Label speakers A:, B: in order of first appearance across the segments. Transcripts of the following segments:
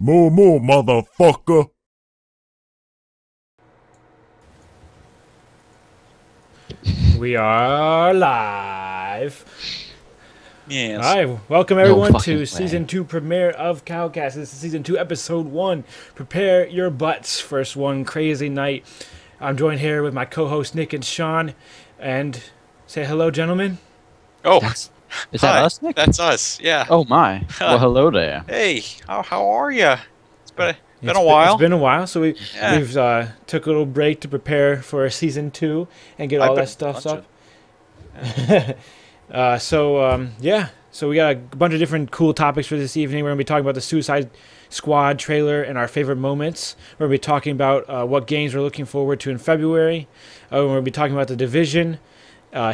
A: Moo moo, motherfucker.
B: We are live.
C: Yes.
B: All right, welcome everyone
D: fucking
B: to
D: way.
B: season 2 premiere of CowCast. This is season 2, episode 1. Prepare your butts for one crazy night. I'm joined here with my co-hosts Nick and Sean. And say hello, gentlemen.
C: Oh,
D: Is that
C: hi.
D: us, Nick?
C: That's us. Yeah.
D: Oh my. Well, hello there.
C: Hey, how are you? It's been
B: It's
C: a while.
B: It's been a while, so we've
C: Yeah.
B: took a little break to prepare for season 2 and get
C: I've
B: all
C: been
B: that stuff up.
C: bunching.
B: So we got a bunch of different cool topics for this evening. We're going to be talking about the Suicide Squad trailer and our favorite moments. We're going to be talking about what games we're looking forward to in February. We're going to be talking about The Division, whether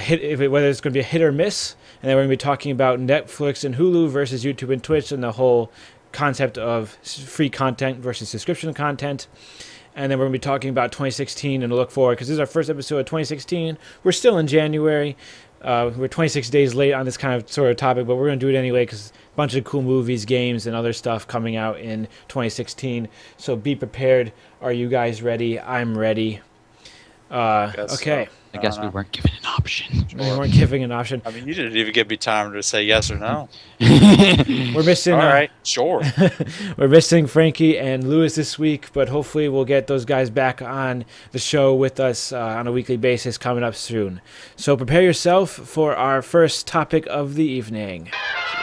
B: it's going to be a hit or miss. And then we're going to be talking about Netflix and Hulu versus YouTube and Twitch and the whole concept of free content versus subscription content. And then we're going to be talking about 2016 and look forward, because this is our first episode of 2016. We're still in January. We're 26 days late on this kind of sort of topic, but we're going to do it anyway because a bunch of cool movies, games, and other stuff coming out in 2016. So be prepared. Are you guys ready? I'm ready. Okay.
D: I guess we weren't given an option.
B: We weren't giving an option.
C: I mean, you didn't even give me time to say yes or no.
B: We're missing.
C: All right, sure.
B: We're missing Frankie and Lewis this week, but hopefully we'll get those guys back on the show with us on a weekly basis coming up soon. So prepare yourself for our first topic of the evening.
C: Here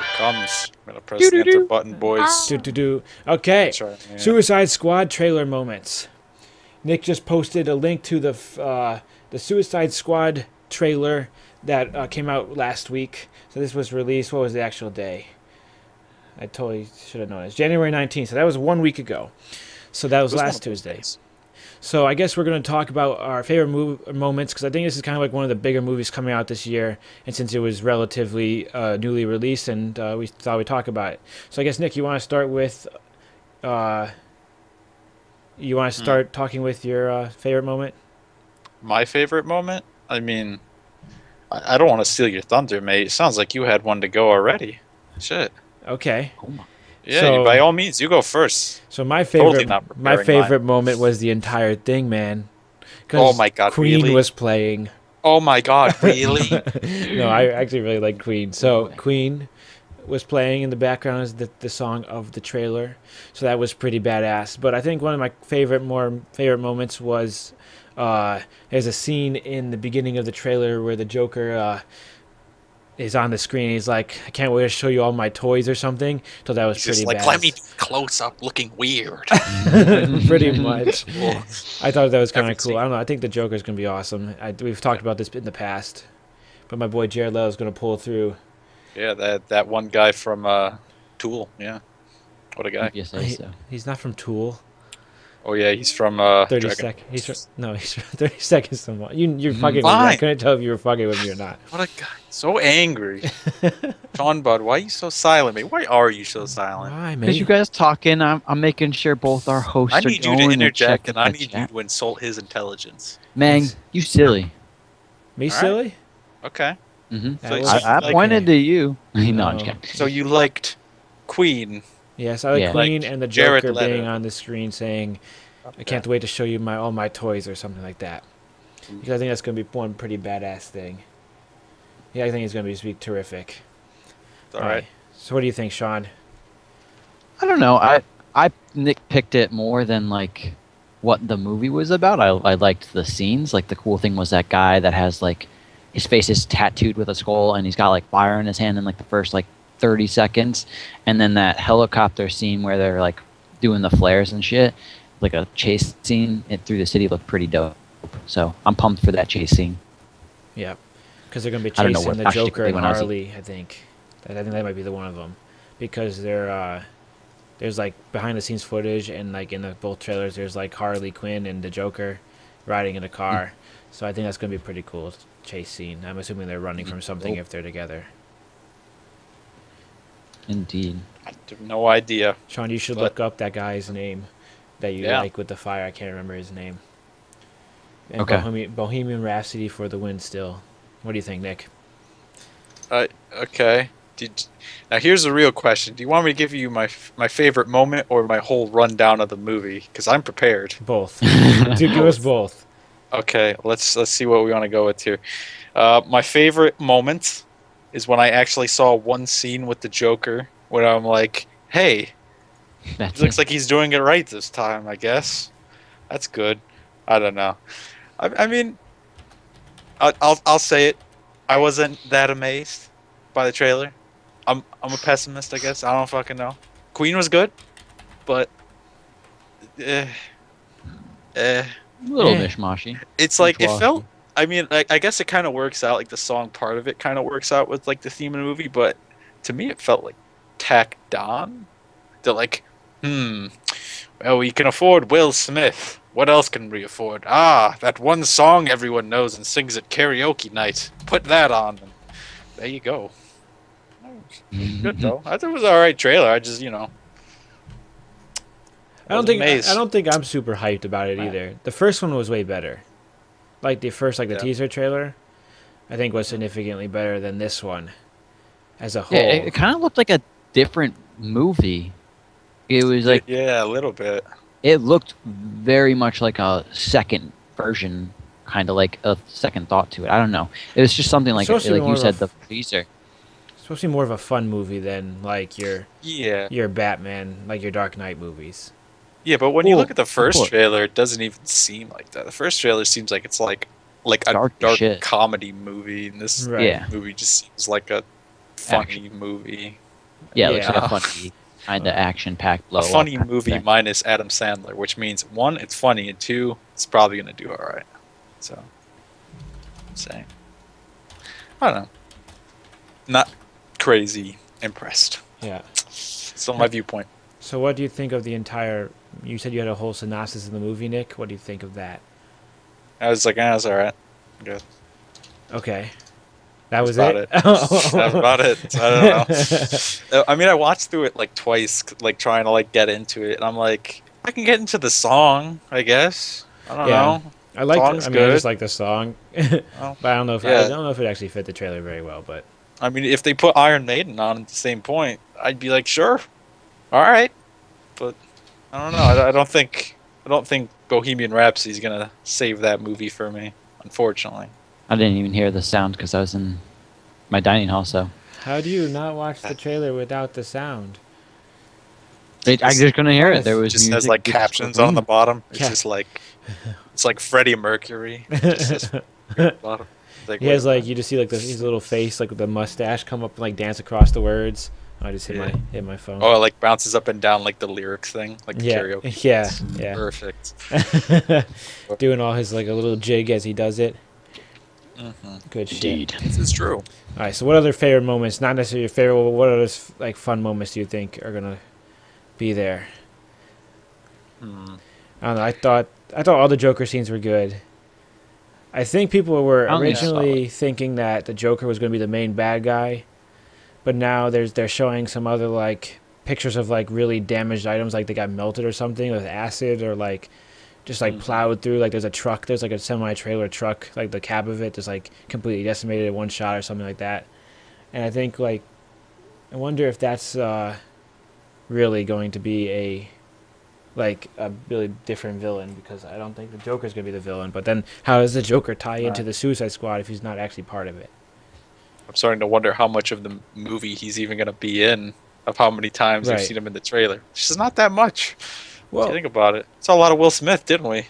C: it comes. I'm gonna press the enter button, boys.
B: Okay.
C: That's right, yeah.
B: Suicide Squad trailer moments. Nick just posted a link to the Suicide Squad trailer that came out last week. So this was released. What was the actual day? I totally should have known. It's January 19th. So that was 1 week ago. So that was last Tuesday. So I guess we're going to talk about our favorite moments, because I think this is kind of like one of the bigger movies coming out this year. And since it was relatively newly released, and we thought we'd talk about it. So I guess, Nick, you want to start with... you want to start talking with your favorite moment?
C: My favorite moment? I mean, I don't want to steal your thunder, mate. It sounds like you had one to go already. Shit.
B: Okay.
C: Yeah,
B: So-
C: by all means, you go first.
B: So my
C: Totally
B: favorite,
C: not preparing
B: favorite moment was the entire thing, man. 'Cause
C: Oh my God,
B: Queen
C: really?
B: was playing.
C: Oh my God, really?
B: No, I actually really like Queen. So Queen was playing in the background as the song of the trailer. So that was pretty badass. But I think one of my favorite moments was there's a scene in the beginning of the trailer where the Joker is on the screen. He's like, I can't wait to show you all my toys or something. So that was
C: He's
B: pretty
C: just like,
B: badass.
C: let me close up looking weird.
B: Pretty much.
C: Cool.
B: I thought that was kind of
C: Everything.
B: cool. I don't know. I think the Joker's going to be awesome. We've talked about this in the past. But my boy Jared Leto's going to pull through.
C: Yeah, that one guy from Tool. Yeah, what a guy.
D: Yes, I so.
B: He's not from Tool.
C: Oh yeah, he's from
B: 30
C: Dragon.
B: seconds. He's from 30 seconds to March. You're fucking with me. I
C: Fine.
B: couldn't tell if you were fucking with me or not.
C: What a guy. So angry. Sean Bud, why are you so silent, mate? Why are you so silent?
B: Why, man?
D: Because you guys talking, I'm making sure both our hosts
C: I
D: are
C: need you
D: going
C: to interject,
D: check
C: and I
D: the
C: need you
D: chat.
C: to insult his intelligence.
D: Man, you silly.
B: Me
C: All right.
B: silly?
C: Okay.
D: Mm-hmm.
B: That
C: So
B: was-
D: I
C: like-
D: pointed to you. No, I'm
B: No.
D: just kidding.
C: So you liked Queen.
B: Yes, I like
D: Yeah.
B: Queen
C: Like
B: and the
C: Jared
B: Joker
C: Leto.
B: being on the screen saying, I can't wait to show you all my toys or something like that. Because I think that's going to be one pretty badass thing. Yeah, I think it's going to be terrific.
C: All right.
B: So what do you think, Sean?
D: I don't know. I nitpicked it more than like what the movie was about. I liked the scenes. Like the cool thing was that guy that has like his face is tattooed with a skull and he's got like fire in his hand in like the first like 30 seconds, and then that helicopter scene where they're like doing the flares and shit, like a chase scene through the city looked pretty dope. So I'm pumped for that chase scene.
B: Yeah, because they're going to be
D: I don't know
B: chasing
D: what
B: the
D: actually
B: Joker and
D: when I was-
B: Harley, I think. I think that might be the one of them. Because there's like behind the scenes footage, and like in both trailers there's like Harley Quinn and the Joker riding in a car. So I think that's going to be a pretty cool chase scene. I'm assuming they're running from something
D: Dope.
B: if they're together.
D: Indeed.
C: I have no idea.
B: Sean, you should
C: But-
B: look up that guy's name that you
C: Yeah.
B: like with the fire. I can't remember his name. And
D: Okay.
B: Bohemian Rhapsody for the win still. What do you think, Nick?
C: Okay. Now here's the real question: do you want me to give you my favorite moment or my whole rundown of the movie? Because I'm prepared.
B: Both. Dude, give us both.
C: Okay, let's see what we want to go with here. My favorite moment is when I actually saw one scene with the Joker when I'm like, hey, it looks like he's doing it right this time, I guess. That's good. I don't know. I mean, I'll say it. I wasn't that amazed by the trailer. I'm a pessimist, I guess. I don't fucking know. Queen was good, but
D: A little mishmashy.
C: it's like it felt. I mean, I guess it kind of works out. Like the song part of it kind of works out with like the theme of the movie, but to me, it felt like tacked on. They're like, well, we can afford Will Smith. What else can we afford? Ah, that one song everyone knows and sings at karaoke night. Put that on. And there you go. Good though. I thought it was an alright trailer. I just, I
B: don't think I'm super hyped about it either. The first one was way better. Like the teaser trailer, I think was significantly better than this one as a whole.
D: Yeah, it kind of looked like a different movie. It was like
C: a little bit.
D: It looked very much like a second version, kind of like a second thought to it. I don't know. It was just something like you said, the teaser.
B: It's supposed to be more of a fun movie than like your Batman, like your Dark Knight movies.
C: Yeah, but when you look at the first trailer, it doesn't even seem like that. The first trailer seems like it's like a dark comedy movie, and this movie just seems like a funny movie.
D: Yeah, it looks like a funny kind of action-packed blow.
C: A funny movie minus Adam Sandler, which means 1, it's funny, and 2, it's probably gonna do all right. So, I'm saying, I don't know, not crazy impressed.
B: Yeah.
C: Still my viewpoint.
B: So, what do you think of the entire? You said you had a whole synopsis of the movie, Nick. What do you think of that?
C: I was like, that's all right. Good.
B: Okay. That was
C: it? That's about it. I don't know. I mean, I watched through it like twice, like trying to like get into it, and I'm like, I can get into the song, I guess. I don't know.
B: I like. I just like the song, but I don't know if I don't know if it actually fit the trailer very well. But
C: I mean, if they put Iron Maiden on at the same point, I'd be like, sure, all right. But I don't know. I don't think Bohemian Rhapsody's gonna save that movie for me, unfortunately.
D: I didn't even hear the sound because I was in my dining hall. So
B: how do you not watch the trailer without the sound?
D: I just couldn't hear it. There was
C: just has like captions on the bottom. It's just like it's like Freddie Mercury. Bottom.
B: Like, he has like you just see like his little face like with the mustache come up and like dance across the words. I just hit my phone.
C: Oh, it like bounces up and down like the lyrics thing, like the karaoke.
B: Yeah.
C: Perfect.
B: Doing all his like a little jig as he does it.
C: Mm-hmm.
B: Good shit.
D: Indeed.
C: This is true.
B: All right. So, what other favorite moments? Not necessarily your favorite. But what other like fun moments do you think are gonna be there? I don't know. I thought all the Joker scenes were good. I think people were originally thinking that the Joker was going to be the main bad guy, but now they're showing some other like pictures of like really damaged items, like they got melted or something with acid, or like just like plowed through. Like there's like a semi-trailer truck, like the cab of it just like completely decimated in one shot or something like that. And I think like I wonder if that's really going to be a really different villain, because I don't think the Joker's going to be the villain. But then how does the Joker tie into the Suicide Squad if he's not actually part of it?
C: I'm starting to wonder how much of the movie he's even going to be in, of how many times we've seen him in the trailer. It's just not that much. Well, if you think about it. Saw a lot of Will Smith, didn't we?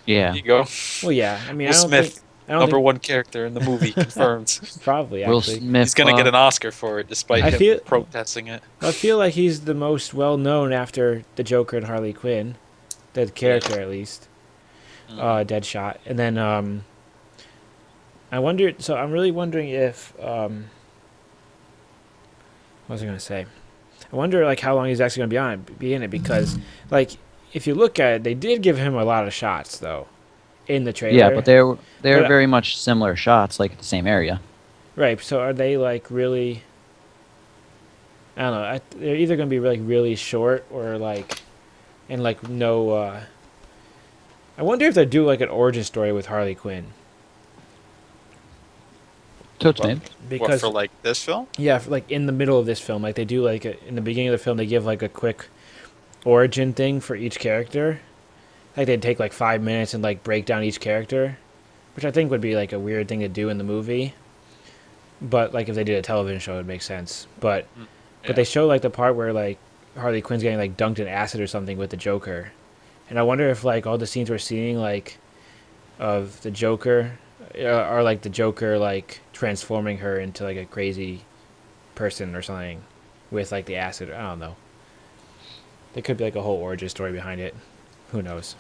D: Yeah.
C: There you go.
B: Well, yeah. I mean,
C: Will Smith, number one character in the movie, confirmed.
B: Probably,
D: Will
B: actually.
D: Smith,
C: he's going to get an Oscar for it, despite him protesting it.
B: I feel like he's the most well-known after the Joker and Harley Quinn. The character, at least. Deadshot. And then, I'm really wondering if, what was I going to say? I wonder, like, how long he's actually going to be in it, because, like, if you look at it, they did give him a lot of shots, though, in the trailer.
D: Yeah, but they're very much similar shots, like, the same area. Right,
B: so are they, like, really... I don't know. They're either going to be, like, really short or, like... And, like, no... I wonder if they do, like, an origin story with Harley Quinn.
D: Totes
C: What, for like this film?
B: Yeah, like in the middle of this film, like they do like in the beginning of the film, they give like a quick origin thing for each character. Like they'd take like 5 minutes and like break down each character, which I think would be like a weird thing to do in the movie. But like if they did a television show, it would make sense. But they show like the part where like Harley Quinn's getting like dunked in acid or something with the Joker, and I wonder if like all the scenes we're seeing like of the Joker are like the Joker like transforming her into like a crazy person or something with like the acid. I don't know. There could be like a whole origin story behind it. Who knows?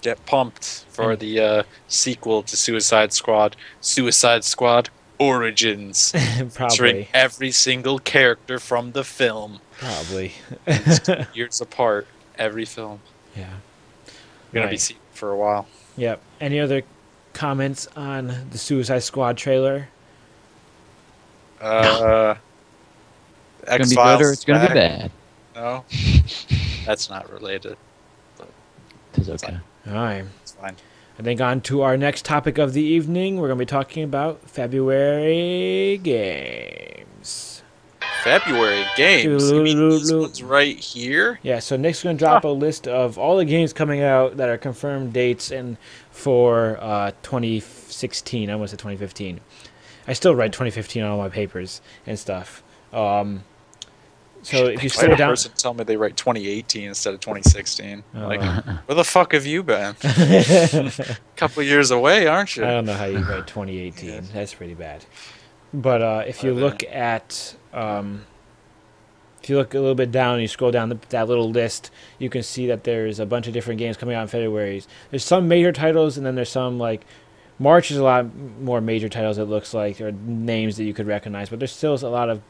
C: Get pumped for the sequel to Suicide Squad. Suicide Squad Origins.
B: Probably.
C: Featuring every single character from the film.
B: Probably.
C: Years apart, every film.
B: Yeah.
C: Gonna be seen for a while.
B: Yep. Any other comments on the Suicide Squad trailer?
D: It's gonna be
C: X-Files
D: good or it's gonna be bad.
C: No, that's not related.
D: It's okay.
B: All right.
C: It's fine.
B: I think on to our next topic of the evening. We're going to be talking about February games.
C: February games? You mean these ones right here?
B: Yeah, so Nick's going to drop a list of all the games coming out that are confirmed dates and for 2016. I almost said 2015. I still write 2015 on all my papers and stuff. So if you scroll down,
C: person tell me they write 2018 instead of 2016. Like, where the fuck have you been? A couple of years away, aren't you?
B: I don't know how you write 2018. Yes. That's pretty bad. But if you look at, if you look a little bit down and you scroll down that little list, you can see that there's a bunch of different games coming out in February. There's some major titles, and then there's some like March is a lot more major titles. It looks like, or names that you could recognize, but there's still a lot of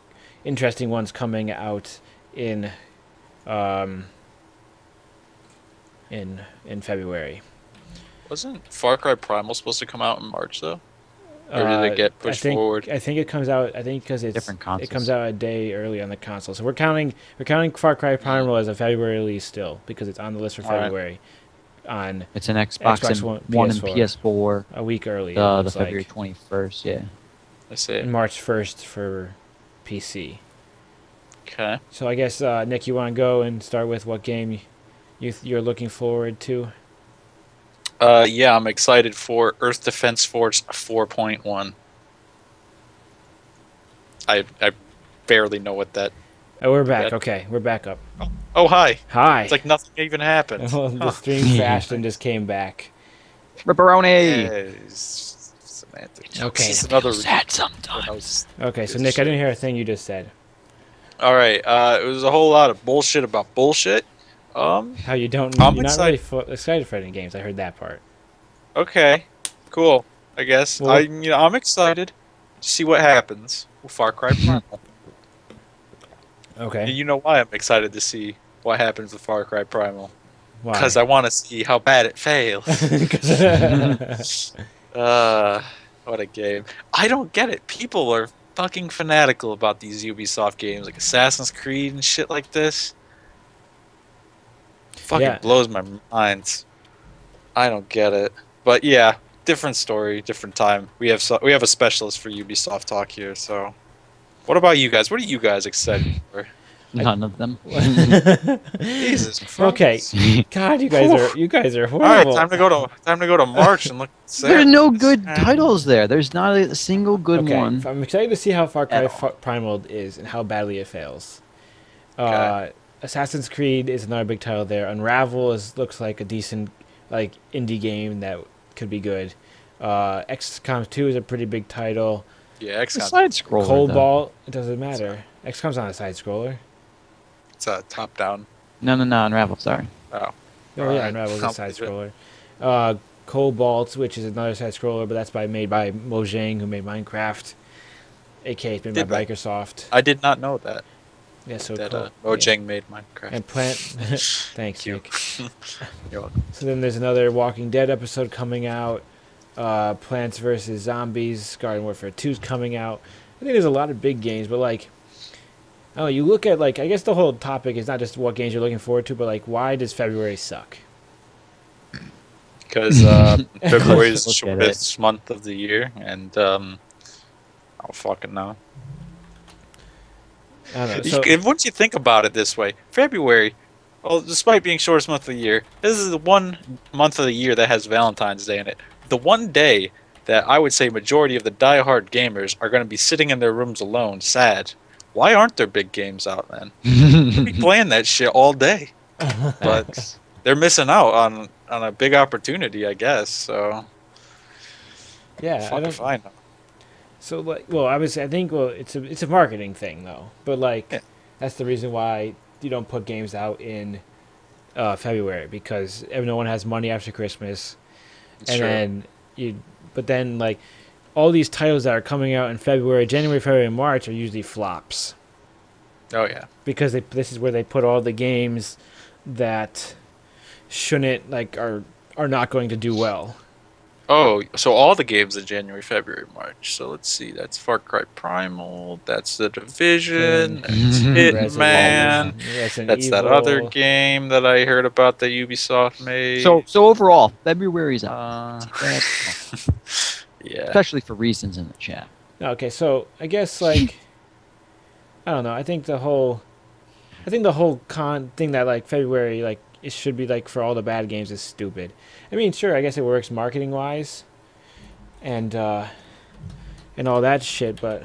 B: interesting ones coming out in February.
C: Wasn't Far Cry Primal supposed to come out in March though, or did it get pushed forward?
B: I think it comes out. I think because it's
D: different consoles.
B: It comes out a day early on the console, so we're counting Far Cry Primal as a February release still because it's on the list for February. On
D: it's an Xbox One and PS4
B: a week early.
D: The February 21st. Yeah,
C: I see.
B: And March 1st for PC.
C: Okay.
B: So I guess Nick, you want to go and start with what game you're looking forward to?
C: Yeah, I'm excited for Earth Defense Force 4.1. I barely know what that.
B: Oh, we're back. Okay, we're back up.
C: Oh, hi.
B: Hi.
C: It's like nothing even happened.
B: The stream crashed and just came back.
D: Ripperoni.
C: Semantic.
B: Okay.
C: Another
D: sad sometimes.
B: Okay, so Nick, I didn't hear a thing you just said.
C: All right. It was a whole lot of bullshit about bullshit.
B: How you don't?
C: I'm
B: you're
C: excited.
B: Not really excited for any games. I heard that part.
C: Okay. Cool. I guess
B: Well,
C: I'm excited to see what happens with Far Cry Primal.
B: Okay.
C: And you know why I'm excited to see what happens with Far Cry Primal?
B: Why?
C: Because I want to see how bad it fails. What a game. I don't get it. People are fucking fanatical about these Ubisoft games, like Assassin's Creed and shit like this. Fucking blows my mind. I don't get it. But yeah, different story, different time. We have a specialist for Ubisoft talk here, so... What about you guys? What are you guys excited for?
D: None of them.
C: Jesus Christ.
B: Okay. God, you guys are horrible.
C: All right, time to go to March and look.
D: There's no good titles there. There's not a single good one.
B: I'm excited to see how Far Cry Primal is and how badly it fails. Assassin's Creed is another big title there. Unravel looks like a decent like indie game that could be good. XCOM 2 is a pretty big title.
C: Yeah, XCOM.
D: Side scroller.
B: Cobalt, it doesn't matter. XCOM's not a side scroller.
C: It's a top down.
D: No, Unravel. Sorry.
C: Oh.
B: Oh yeah, Unravel's a side scroller. Cobalt, which is another side scroller, but that's made by Mojang, who made Minecraft. aka it's made by Microsoft.
C: I did not know that.
B: Yeah, so
C: that Mojang made Minecraft.
B: And thanks, Nick.
C: You're welcome.
B: So then there's another Walking Dead episode coming out. Plants vs. Zombies, Garden Warfare 2 is coming out. I think there's a lot of big games, but like, I don't know, you look at like, I guess the whole topic is not just what games you're looking forward to, but like, why does February suck?
C: Because February is the shortest month of the year, and I don't fucking know.
B: I don't know. So,
C: Once you think about it this way, February, well, despite being shortest month of the year, this is the one month of the year that has Valentine's Day in it. The one day that I would say majority of the diehard gamers are going to be sitting in their rooms alone, sad. Why aren't there big games out then? They'd be playing that shit all day. But they're missing out on a big opportunity, I guess. So
B: yeah,
C: fuck if I know.
B: So like, well, obviously, I think it's a marketing thing though. But like, that's the reason why you don't put games out in February, because no one has money after Christmas, and then but then like all these titles that are coming out in February, January, February, and March are usually flops.
C: Oh yeah,
B: because this is where they put all the games that shouldn't are not going to do well.
C: Oh, so all the games in January, February, March. So let's see. That's Far Cry Primal. That's The Division. That's Hitman. That's that other game that I heard about that Ubisoft made.
D: So overall, February's bad.
C: Yeah.
D: Especially for reasons in the chat.
B: Okay, so I guess I don't know. I think the whole con thing that February it should be for all the bad games is stupid. I mean, sure, I guess it works marketing wise, and all that shit, but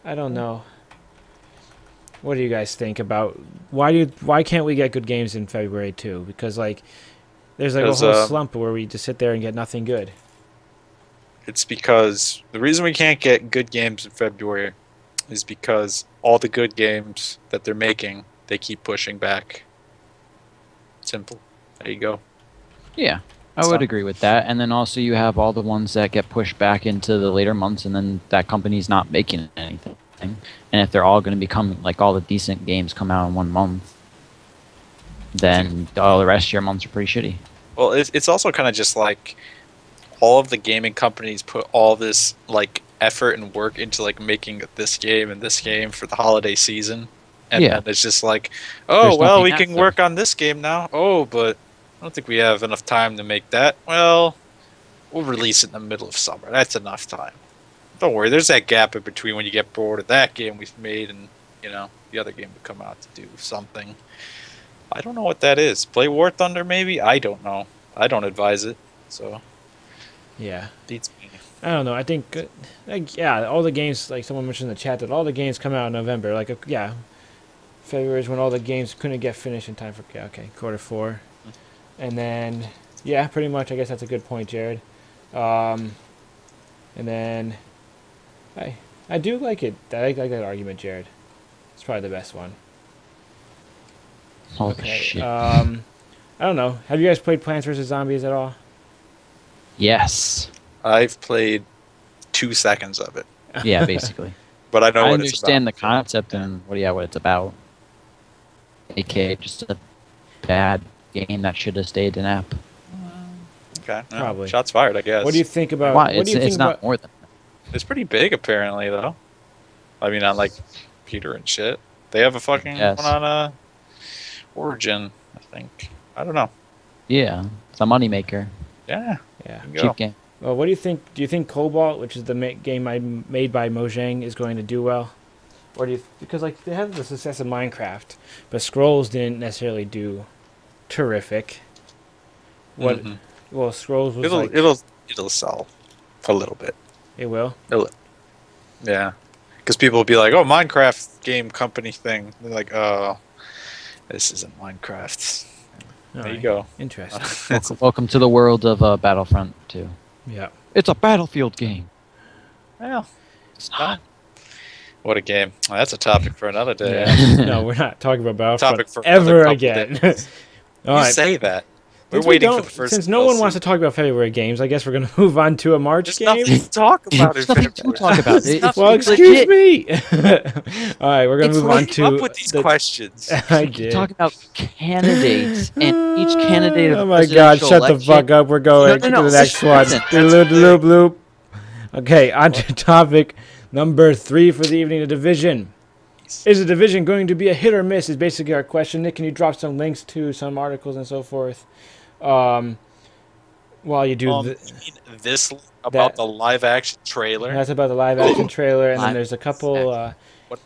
B: I don't know. What do you guys think about why can't we get good games in February too? Because there's a whole slump where we just sit there and get nothing good.
C: It's because the reason we can't get good games in February is because all the good games that they're making, they keep pushing back. Simple. There you go.
D: Yeah, I would agree with that. And then also you have all the ones that get pushed back into the later months, and then that company's not making anything. And if they're all going to become all the decent games come out in 1 month, then all the rest of your months are pretty shitty.
C: Well, it's also kind of just all of the gaming companies put all this effort and work into making this game and this game for the holiday season. And then it's just oh, well, we can work on this game now. Oh, but I don't think we have enough time to make that. Well, we'll release it in the middle of summer. That's enough time. Don't worry, there's that gap in between when you get bored of that game we've made and, the other game would come out to do something. I don't know what that is. Play War Thunder, maybe? I don't know. I don't advise it, so...
B: Yeah.
C: Beats me.
B: I don't know. I think, all the games, someone mentioned in the chat, that all the games come out in November. February is when all the games couldn't get finished in time for quarter 4, and then pretty much I guess that's a good point, Jared. And then I do like it. I like that argument, Jared. It's probably the best one.
D: Holy shit.
B: I don't know. Have you guys played Plants vs Zombies at all?
C: Yes. I've played 2 seconds of it.
D: Yeah, basically.
C: But I know
D: I
C: what it's about.
D: understand the concept and what it's about. AKA just a bad game that should have stayed an app.
C: Okay. No,
B: Probably.
C: Shots fired, I guess.
B: What do you think about?
D: Why?
B: What do you think
D: It's not
B: about,
D: more than that.
C: It's pretty big, apparently, though. I mean, on Peter and shit. They have a fucking one on Origin, I think. I don't know.
D: Yeah, it's a moneymaker.
C: Yeah.
D: Cheap game.
B: Well, what do you think? Do you think Cobalt, which is the game made by Mojang, is going to do well? Or do you because they have the success of Minecraft, but Scrolls didn't necessarily do terrific. What?
C: Mm-hmm.
B: Well, Scrolls was
C: it'll sell a little bit.
B: It will.
C: Yeah, because people will be like, "Oh, Minecraft game company thing." They're like, "Oh, this isn't Minecraft." There you go.
B: Interesting.
D: Welcome to the world of Battlefront 2.
B: Yeah.
D: It's a Battlefield game.
C: Well, it's not. What a game. Well, that's a topic for another day.
B: Yeah. No, we're not talking about Battlefront
C: topic for
B: ever again.
C: All right. Say that. We're waiting for the first.
B: Since no one wants to talk about February games, I guess we're going to move on to a March game.
C: There's nothing to talk about in February.
B: Well, excuse me. All right, we're going to move on to.
C: Up with these questions.
B: I did.
D: Talking about candidates and each candidate.
B: Oh my God! Shut the fuck up. We're going to the next one. Bloop bloop. Okay, on to topic number 3 for the evening: the Division. Is the Division going to be a hit or miss? Is basically our question. Nick, can you drop some links to some articles and so forth? while you do
C: You mean this about the live action trailer?
B: that's about the live action trailer, and then
D: Live
B: there's a couple.
C: What?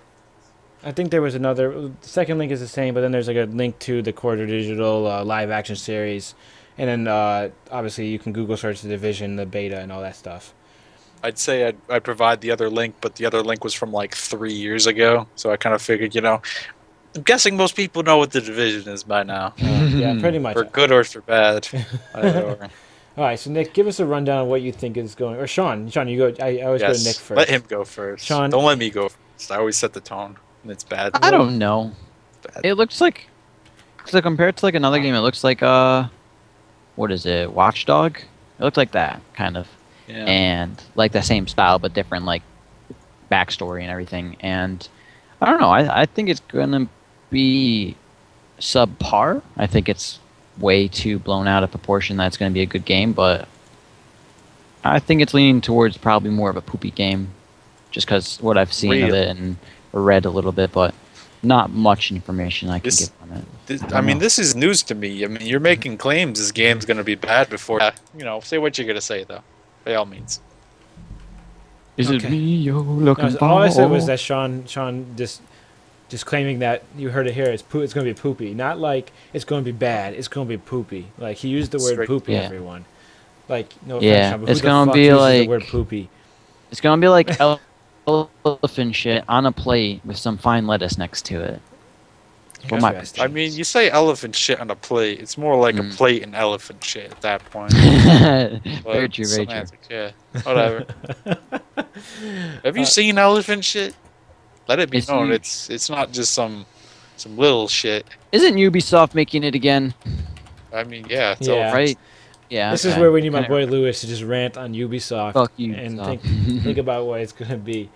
B: I think there was another. The second link is the same, but then there's like a link to the Quarter Digital live action series, and then obviously you can Google search the Division, the beta, and all that stuff.
C: I'd say I'd provide the other link, but the other link was from like 3 years ago, so I kind of figured, I'm guessing most people know what the Division is by now,
B: Yeah, pretty much.
C: for good or for bad. Either or.
B: All right, so Nick, give us a rundown of what you think is going. Or Sean, you go. I always go to Nick first.
C: Let him go first.
B: Sean,
C: don't let me go first. I always set the tone, and it's bad.
D: I don't know.
C: Bad.
D: It looks like, so compared to like another game, it looks like what is it, Watchdog? It looks like that kind of,
C: Yeah.
D: and like the same style but different like backstory and everything. And I don't know. I think it's gonna be subpar. I think it's way too blown out of proportion that it's going to be a good game, but I think it's leaning towards probably more of a poopy game, just because what I've seen of it and read a little bit, but not much information I can give on it.
C: This is news to me. I mean, you're making claims this game's going to be bad before. Say what you're going to say, though. By all means.
D: Is it me you're looking for?
B: All I said was that Sean just claiming that you heard it here. It's going to be poopy, not like it's going to be bad. It's going to be poopy. Like he used the word poopy.
D: Yeah.
B: Everyone, like no
D: Yeah,
B: offense, Sean, but
D: it's
B: who the
D: gonna
B: fuck
D: be
B: uses
D: like-
B: the word poopy.
D: It's going to be like elephant shit on a plate with some fine lettuce next to it. For my
B: Interesting.
C: I mean, you say elephant shit on a plate. It's more like a plate and elephant shit at that point.
D: Very true, very true.
C: Semantics, yeah, whatever. Have you seen elephant shit? Let it be
D: It's
C: known,
D: huge.
C: it's not just some little shit.
D: Isn't Ubisoft making it again?
C: I mean, yeah, it's
B: Yeah.
D: Right? Yeah.
B: This is
D: okay.
B: where we need my
D: Kinda-
B: boy Lewis to just rant on Ubisoft
D: Fuck
B: and
D: Ubisoft.
B: think about what it's gonna be.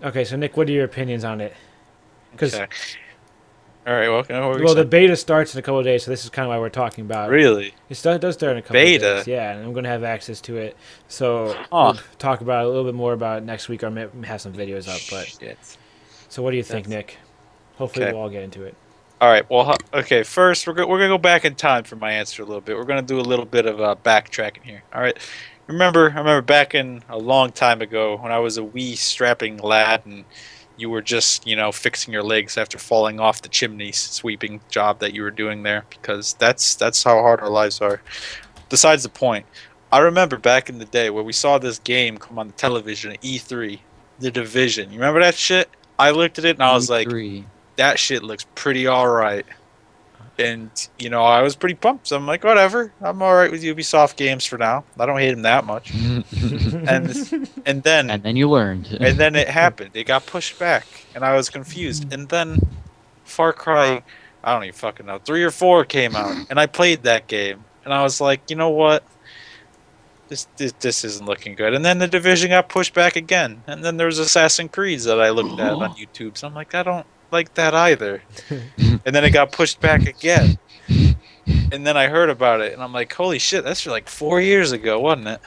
B: Okay, so Nick, what are your opinions on it? Because
C: Okay. All right, well,
B: well, the beta starts in a couple of days, so this is kind of why we're talking about.
C: really.
B: It does start in a couple
C: Beta?
B: of days. Yeah, and I'm going to have access to it. So
C: Huh.
B: we'll talk about it a little bit more about it next week, or have some videos up. But
C: Shit.
B: so what do you think, Nick? Hopefully
C: Okay.
B: we'll all get into it.
C: All right. Well, okay. First, we're gonna go back in time for my answer a little bit. We're gonna do a little bit of backtracking here. All right. I remember back in a long time ago when I was a wee strapping lad and you were just fixing your legs after falling off the chimney sweeping job that you were doing there, because that's how hard our lives are. Besides the point, I remember back in the day where we saw this game come on the television at E3, The Division. You remember that shit? I looked at it and I was like,
D: E3.
C: that shit looks pretty alright. And, I was pretty pumped. So I'm like, whatever. I'm alright with Ubisoft games for now. I don't hate them that much. and then
D: And then you learned.
C: and then it happened. It got pushed back. And I was confused. And then Far Cry, I don't even fucking know, 3 or 4 came out. And I played that game. And I was like, you know what? This isn't looking good. And then The Division got pushed back again. And then there was Assassin's Creed that I looked at on YouTube. So I'm like, I don't like that either. And then it got pushed back again. And then I heard about it. And I'm like, holy shit, that's like 4 years ago, wasn't it?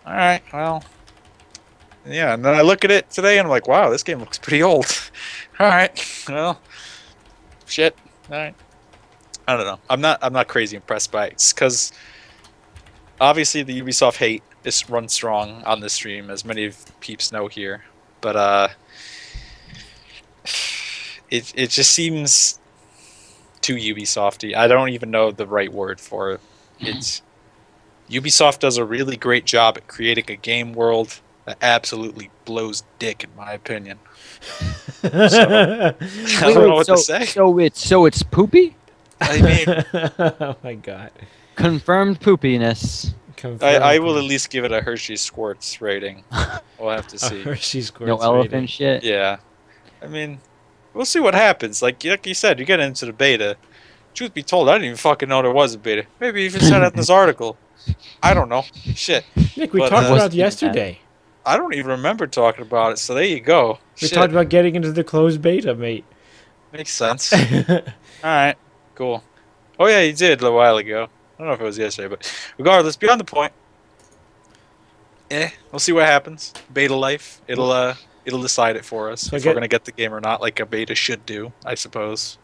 C: Alright, well. Yeah, and then I look at it today and I'm like, wow, this game looks pretty old. Alright, well. Shit. Alright. I don't know. I'm not crazy impressed by it. Because obviously the Ubisoft hate is run strong on this stream, as many of peeps know here. But it just seems too Ubisofty. I don't even know the right word for it. It's Ubisoft does a really great job at creating a game world that absolutely blows dick, in my opinion. So, I don't know what to say.
D: So it's poopy?
C: I mean,
B: Oh my god.
D: Confirmed poopiness.
C: I will at least give it a Hershey's Squirts rating. We'll have to see.
B: Hershey's Squirts
D: No elephant
B: rating.
D: shit.
C: Yeah. I mean, we'll see what happens. Like you said, you get into the beta. Truth be told, I didn't even fucking know there was a beta. Maybe you even said that in this article. I don't know. Shit.
B: Nick, we
C: But,
B: talked about
D: wasn't
B: it yesterday.
C: I don't even remember talking about it, so there you go.
B: We
C: Shit.
B: talked about getting into the closed beta, mate.
C: Makes sense. Alright, cool. Oh yeah, you did a little while ago. I don't know if it was yesterday, but regardless, beyond the point. We'll see what happens. Beta life. It'll decide it for us
B: So
C: if we're gonna get the game or not, like a beta should do, I suppose.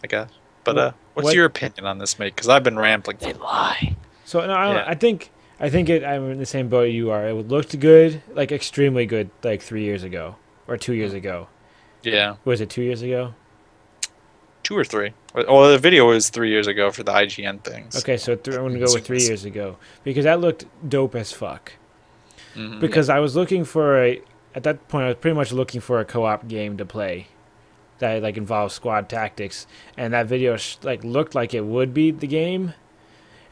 C: I guess. But what's
B: What-
C: your opinion on this, mate? Because I've been rambling.
D: They lie.
B: So no,
C: Yeah.
B: I think I'm in the same boat you are. It looked good, like extremely good, like 3 years ago or 2 years ago.
C: Yeah,
B: Was it 2 years ago?
C: 2 or 3. Well, the video was 3 years ago for the IGN things.
B: Okay, so I'm gonna go with 3
C: Yes.
B: years ago because that looked dope as fuck.
C: Mhm.
B: Because I was looking for at that point I was pretty much looking for a co-op game to play that like involves squad tactics, and that video like looked like it would be the game.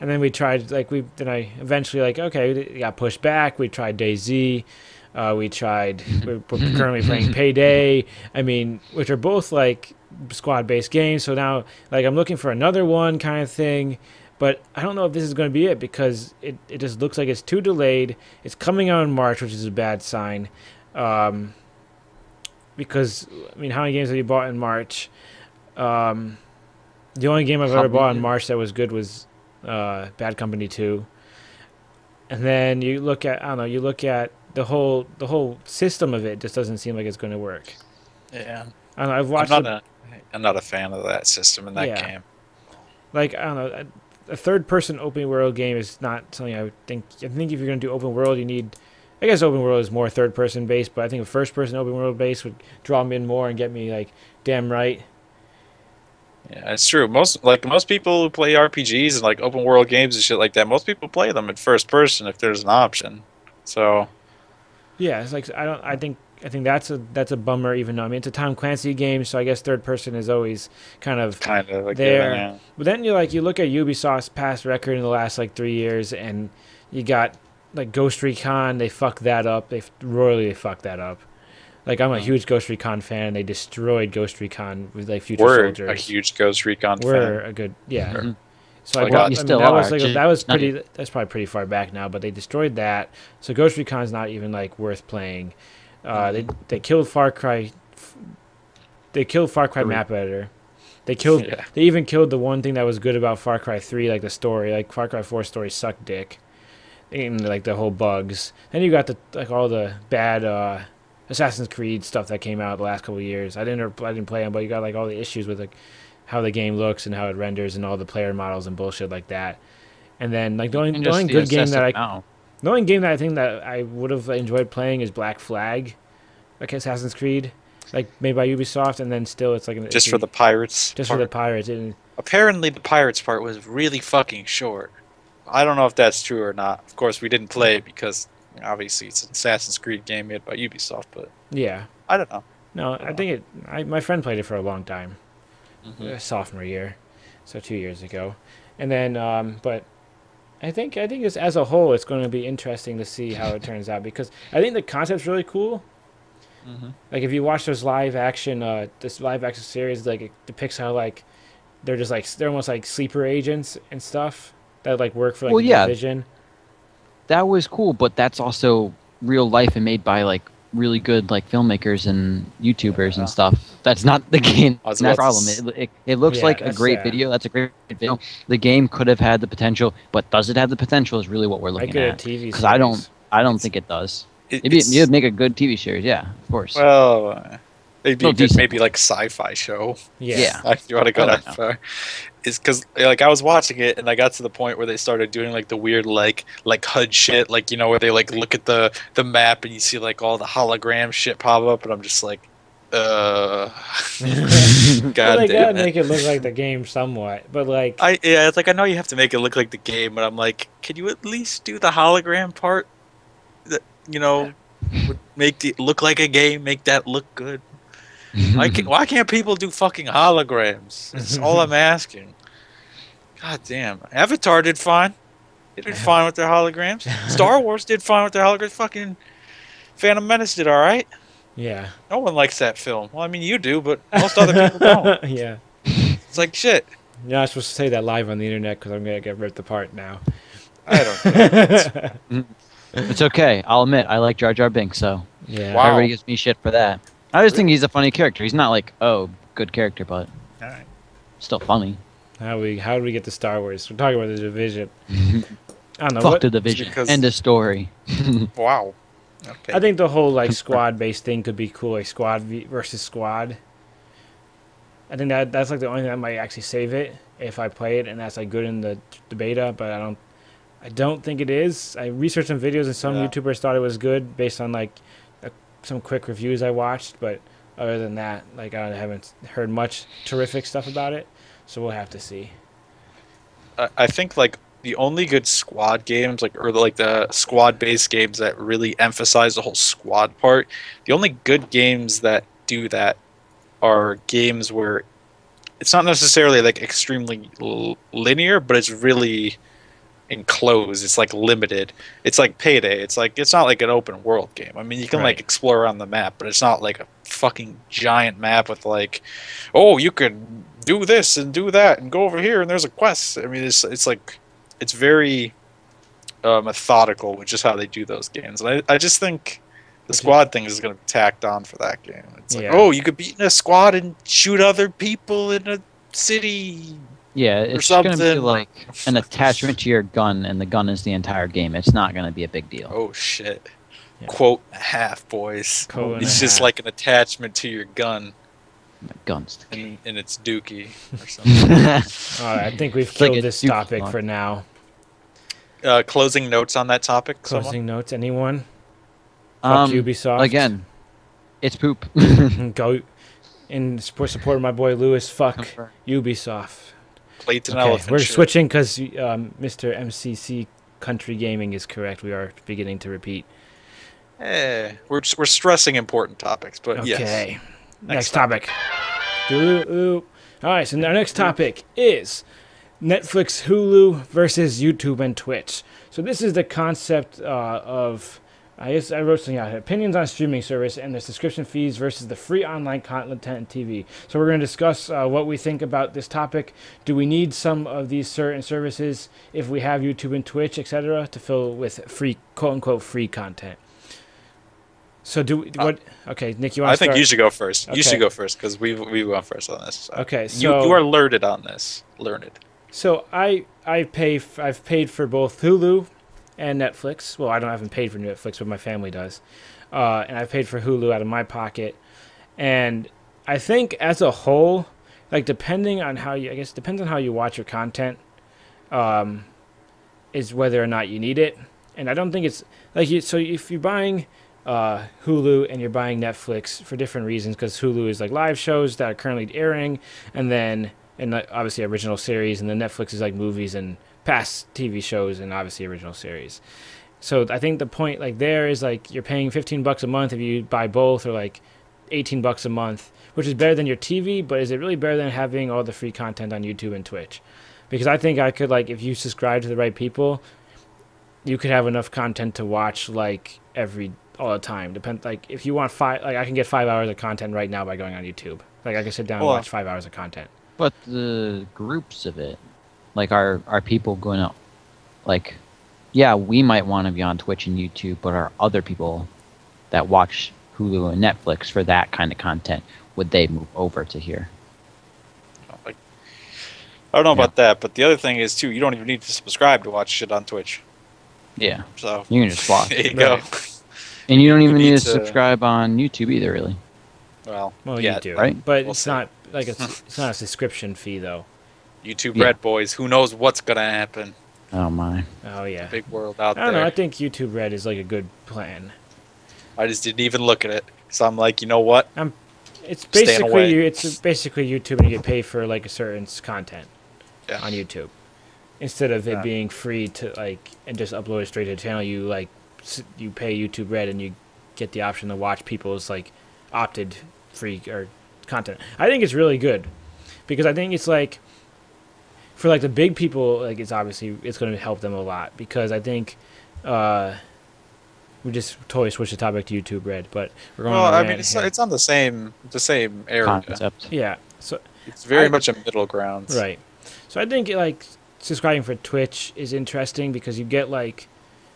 B: And then we tried then I eventually like okay, it got pushed back. We tried DayZ. We're currently playing Payday. I mean, which are both like squad-based games. So now, like, I'm looking for another one kind of thing, but I don't know if this is going to be it because it just looks like it's too delayed. It's coming out in March, which is a bad sign. Because I mean, how many games have you bought in March? The only game I've ever bought in March that was good was Bad Company 2. And then you look at the whole system of it just doesn't seem like it's going to work.
C: Yeah.
B: I don't know, I've watched
C: I'm not a fan of that system in that game.
B: Like, I don't know, a third-person open world game is not something I think if you're going to do open world, you need. I guess open world is more third-person based, but I think a first-person open world base would draw me in more and get me like damn right.
C: Yeah, it's true. Most people who play RPGs and like open world games and shit like that, most people play them in first person if there's an option. So
B: yeah, it's like I think that's a bummer. Even though I mean it's a Tom Clancy game, so I guess third person is always kind of
C: like
B: there.
C: yeah.
B: But then you look at Ubisoft's past record in the last like 3 years, and you got like Ghost Recon. They fucked that up. They royally fucked that up. Like, I'm a huge Ghost Recon fan, and they destroyed Ghost Recon with like Future Soldiers.
C: We're a huge Ghost Recon fan.
B: We're a good
D: Mm-hmm.
B: So
C: Well,
B: I bought.
D: you
B: I mean,
D: still
B: that
D: are,
B: was
D: just
B: that was
D: not
B: pretty. That's probably pretty far back now, but they destroyed that. So Ghost Recon's not even like worth playing. They killed Far Cry. They killed Far Cry map editor. They killed.
C: Yeah.
B: They even killed the one thing that was good about Far Cry 3, like the story. Like Far Cry 4 story sucked dick. And like the whole bugs. Then you got all the bad Assassin's Creed stuff that came out the last couple of years. I didn't play them, but you got like all the issues with like how the game looks and how it renders and all the player models and bullshit like that. And then like the only good game that the only game that I think that I would have enjoyed playing is Black Flag, like Assassin's Creed, like made by Ubisoft, and then still it's like
C: Just for the pirates.
B: for the pirates. And
C: Apparently, the pirates part was really fucking short. I don't know if that's true or not. Of course, we didn't play it because obviously it's an Assassin's Creed game made by Ubisoft. But
B: yeah,
C: I don't know.
B: no, I think my friend played it for a long time,
C: Mhm.
B: sophomore year, so 2 years ago, and then but. I think it's, as a whole, it's going to be interesting to see how it turns out because I think the concept's really cool.
C: Mm-hmm.
B: Like if you watch this live action series, like it depicts how like they're almost like sleeper agents and stuff that like work for like the division.
D: That was cool, but that's also real life and made by like really good like filmmakers and YouTubers and stuff. That's not the game. That's not the problem. It looks like a great video. That's a great video. The game could have had the potential, but does it have the potential? Is really what we're looking at. Because I don't think it does. You'd make a good TV series, yeah, of course.
C: Well, it'd be
D: decent.
C: maybe like sci-fi show.
B: Yeah.
C: If you want to go that far. It's because like I was watching it and I got to the point where they started doing like the weird like HUD shit, like you know where they like look at the map and you see like all the hologram shit pop up, and I'm just like, God
B: Well, they gotta
C: damn
B: make
C: it.
B: it look like the game somewhat, but like
C: It's like I know you have to make it look like the game, but I'm like, can you at least do the hologram part? That would make it look like a game, make that look good. Why can't people do fucking holograms? That's all I'm asking. God damn. Avatar did fine. They did fine with their holograms. Star Wars did fine with their holograms. Fucking Phantom Menace did alright.
B: yeah,
C: No one likes that film. Well, I mean, you do, but most other people don't.
B: yeah.
C: It's like shit.
B: You're not supposed to say that live on the internet because I'm gonna get ripped apart now.
C: I don't know.
D: It's okay. I'll admit I like Jar Jar Binks, so
B: Yeah.
C: Wow.
D: everybody gives me shit for that. I just think he's a funny character. He's not like good character, but
C: Alright.
D: still funny.
B: How do we get to Star Wars? We're talking about the Division. I don't know.
D: Fuck the Division.
C: because-
D: End of story.
C: Wow. Okay.
B: I think the whole like squad-based thing could be cool, like squad versus squad. I think that's like the only thing that might actually save it if I play it, and that's like good in the beta. But I don't think it is. I researched some videos and some YouTubers thought it was good based on like some quick reviews I watched, but other than that, like I haven't heard much terrific stuff about it. So we'll have to see.
C: I think like the only good squad games, like or like the squad-based games that really emphasize the whole squad part, the only good games that do that are games where it's not necessarily like extremely linear, but it's really enclosed. It's like limited. It's like Payday. It's not like an open world game. I mean, you can like explore around the map, but it's not like a fucking giant map with like, oh, you could do this and do that and go over here and there's a quest. I mean, it's like it's very methodical, which is how they do those games. And I just think the squad thing is going to be tacked on for that game. It's like, oh, you could be in a squad and shoot other people in a city.
D: Yeah, it's going to be like an attachment to your gun, and the gun is the entire game. It's not going to be a big deal.
C: Oh, shit. Yeah. Quote and a half, boys. It's just like an attachment to your gun.
D: My gun's the key.
C: And it's dookie or something.
B: All right, I think we've killed this topic for now.
C: Closing notes on that topic?
B: Closing notes, anyone? Fuck Ubisoft.
D: Again, it's poop.
B: Go in support of my boy Lewis. Fuck Ubisoft. We're switching because Mr. MCC Country Gaming is correct. We are beginning to repeat.
C: We're stressing important topics, but yes.
B: Okay. Next topic. All right, so our next topic is Netflix, Hulu versus YouTube and Twitch. So this is the concept of, I guess I wrote something out here, opinions on streaming service and their subscription fees versus the free online content and TV. So we're going to discuss what we think about this topic. Do we need some of these certain services if we have YouTube and Twitch, etc., to fill with free, quote-unquote, free content? So what? Okay, Nick, you want to start?
C: I think you should go first. Okay. You should go first because we went first on this. So.
B: Okay, so
C: you are learned on this. Learned.
B: So I've paid for both Hulu and Netflix. Well, I haven't paid for Netflix, but my family does. And I've paid for Hulu out of my pocket. And I think as a whole, like depending on how you, I guess depends on how you watch your content, is whether or not you need it. And I don't think it's like so if you're buying Hulu and you're buying Netflix for different reasons, because Hulu is like live shows that are currently airing, and obviously original series, and then Netflix is like movies and past TV shows and obviously original series. So I think the point like there is like you're paying $15 a month if you buy both, or like $18 a month, which is better than your TV, but is it really better than having all the free content on YouTube and Twitch? Because I think I could, like, if you subscribe to the right people, you could have enough content to watch like all the time. Like if you want I can get 5 hours of content right now by going on YouTube. Like I can sit down and watch 5 hours of content.
D: But the groups of it, like are people going to, like, yeah, we might want to be on Twitch and YouTube, but are other people that watch Hulu and Netflix for that kind of content, would they move over to here?
C: I don't know about that, but the other thing is too, you don't even need to subscribe to watch shit on Twitch.
D: Yeah.
C: So
D: you can just watch.
C: There you go.
D: And you don't even need to subscribe on YouTube either, really.
C: Well,
B: you do,
D: right?
B: But it's not like it's not a subscription fee though.
C: YouTube Red, boys. Who knows what's gonna happen?
D: Oh my.
B: Oh yeah.
C: Big world out there.
B: I don't know. I think YouTube Red is like a good plan.
C: I just didn't even look at it, so I'm like, you know what?
B: It's basically YouTube, and you get paid for like a certain content on YouTube, instead of it being free to like and just upload it straight to the channel. You pay YouTube Red and you get the option to watch people's like opted free or content. I think it's really good because I think it's like for like the big people, like it's going to help them a lot, because I think we just totally switched the topic to YouTube Red, but we're going.
C: Well, I mean, it's on the same area.
D: Concept.
B: Yeah, so
C: it's very much a middle ground.
B: Right. So I think like subscribing for Twitch is interesting because you get like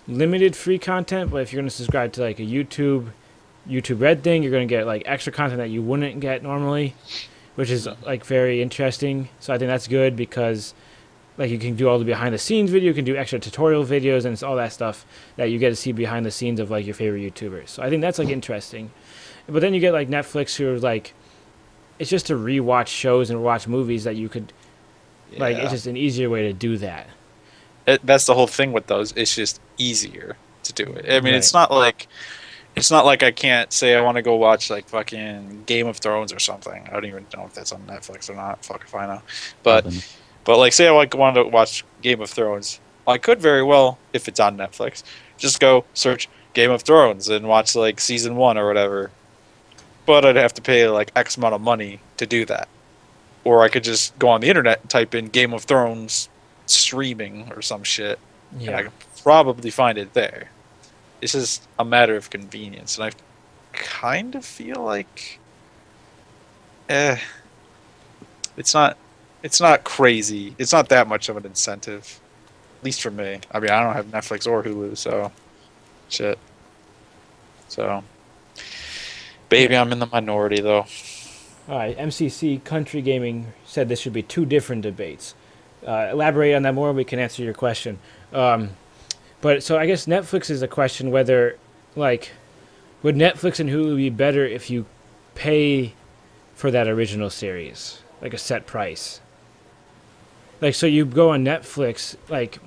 B: limited free content, but if you're going to subscribe to like a YouTube Red thing, you're going to get like extra content that you wouldn't get normally, which is like very interesting. So I think that's good because like you can do all the behind the scenes video, you can do extra tutorial videos, and it's all that stuff that you get to see behind the scenes of like your favorite YouTubers. So I think that's like interesting. But then you get like Netflix, who are like, it's just to rewatch shows and watch movies that you could, like, it's just an easier way to do that.
C: That's the whole thing with those. It's just easier to do it. I mean,
B: Right.
C: it's not like I can't say I want to go watch like fucking Game of Thrones or something. I don't even know if that's on Netflix or not. Fuck if I know. But like, say I wanted to watch Game of Thrones, I could very well, if it's on Netflix, just go search Game of Thrones and watch like season 1 or whatever. But I'd have to pay like X amount of money to do that. Or I could just go on the internet and type in Game of Thrones streaming or some shit.
B: Yeah.
C: And I could probably find it there. It's just a matter of convenience. And I kind of feel like it's not crazy. It's not that much of an incentive. At least for me. I mean, I don't have Netflix or Hulu, so shit. So maybe I'm in the minority though.
B: All right, MCC Country Gaming said this should be 2 different debates. Elaborate on that more, and we can answer your question. But so I guess Netflix is a question whether, like, would Netflix and Hulu be better if you pay for that original series, like a set price? Like, so you go on Netflix, like,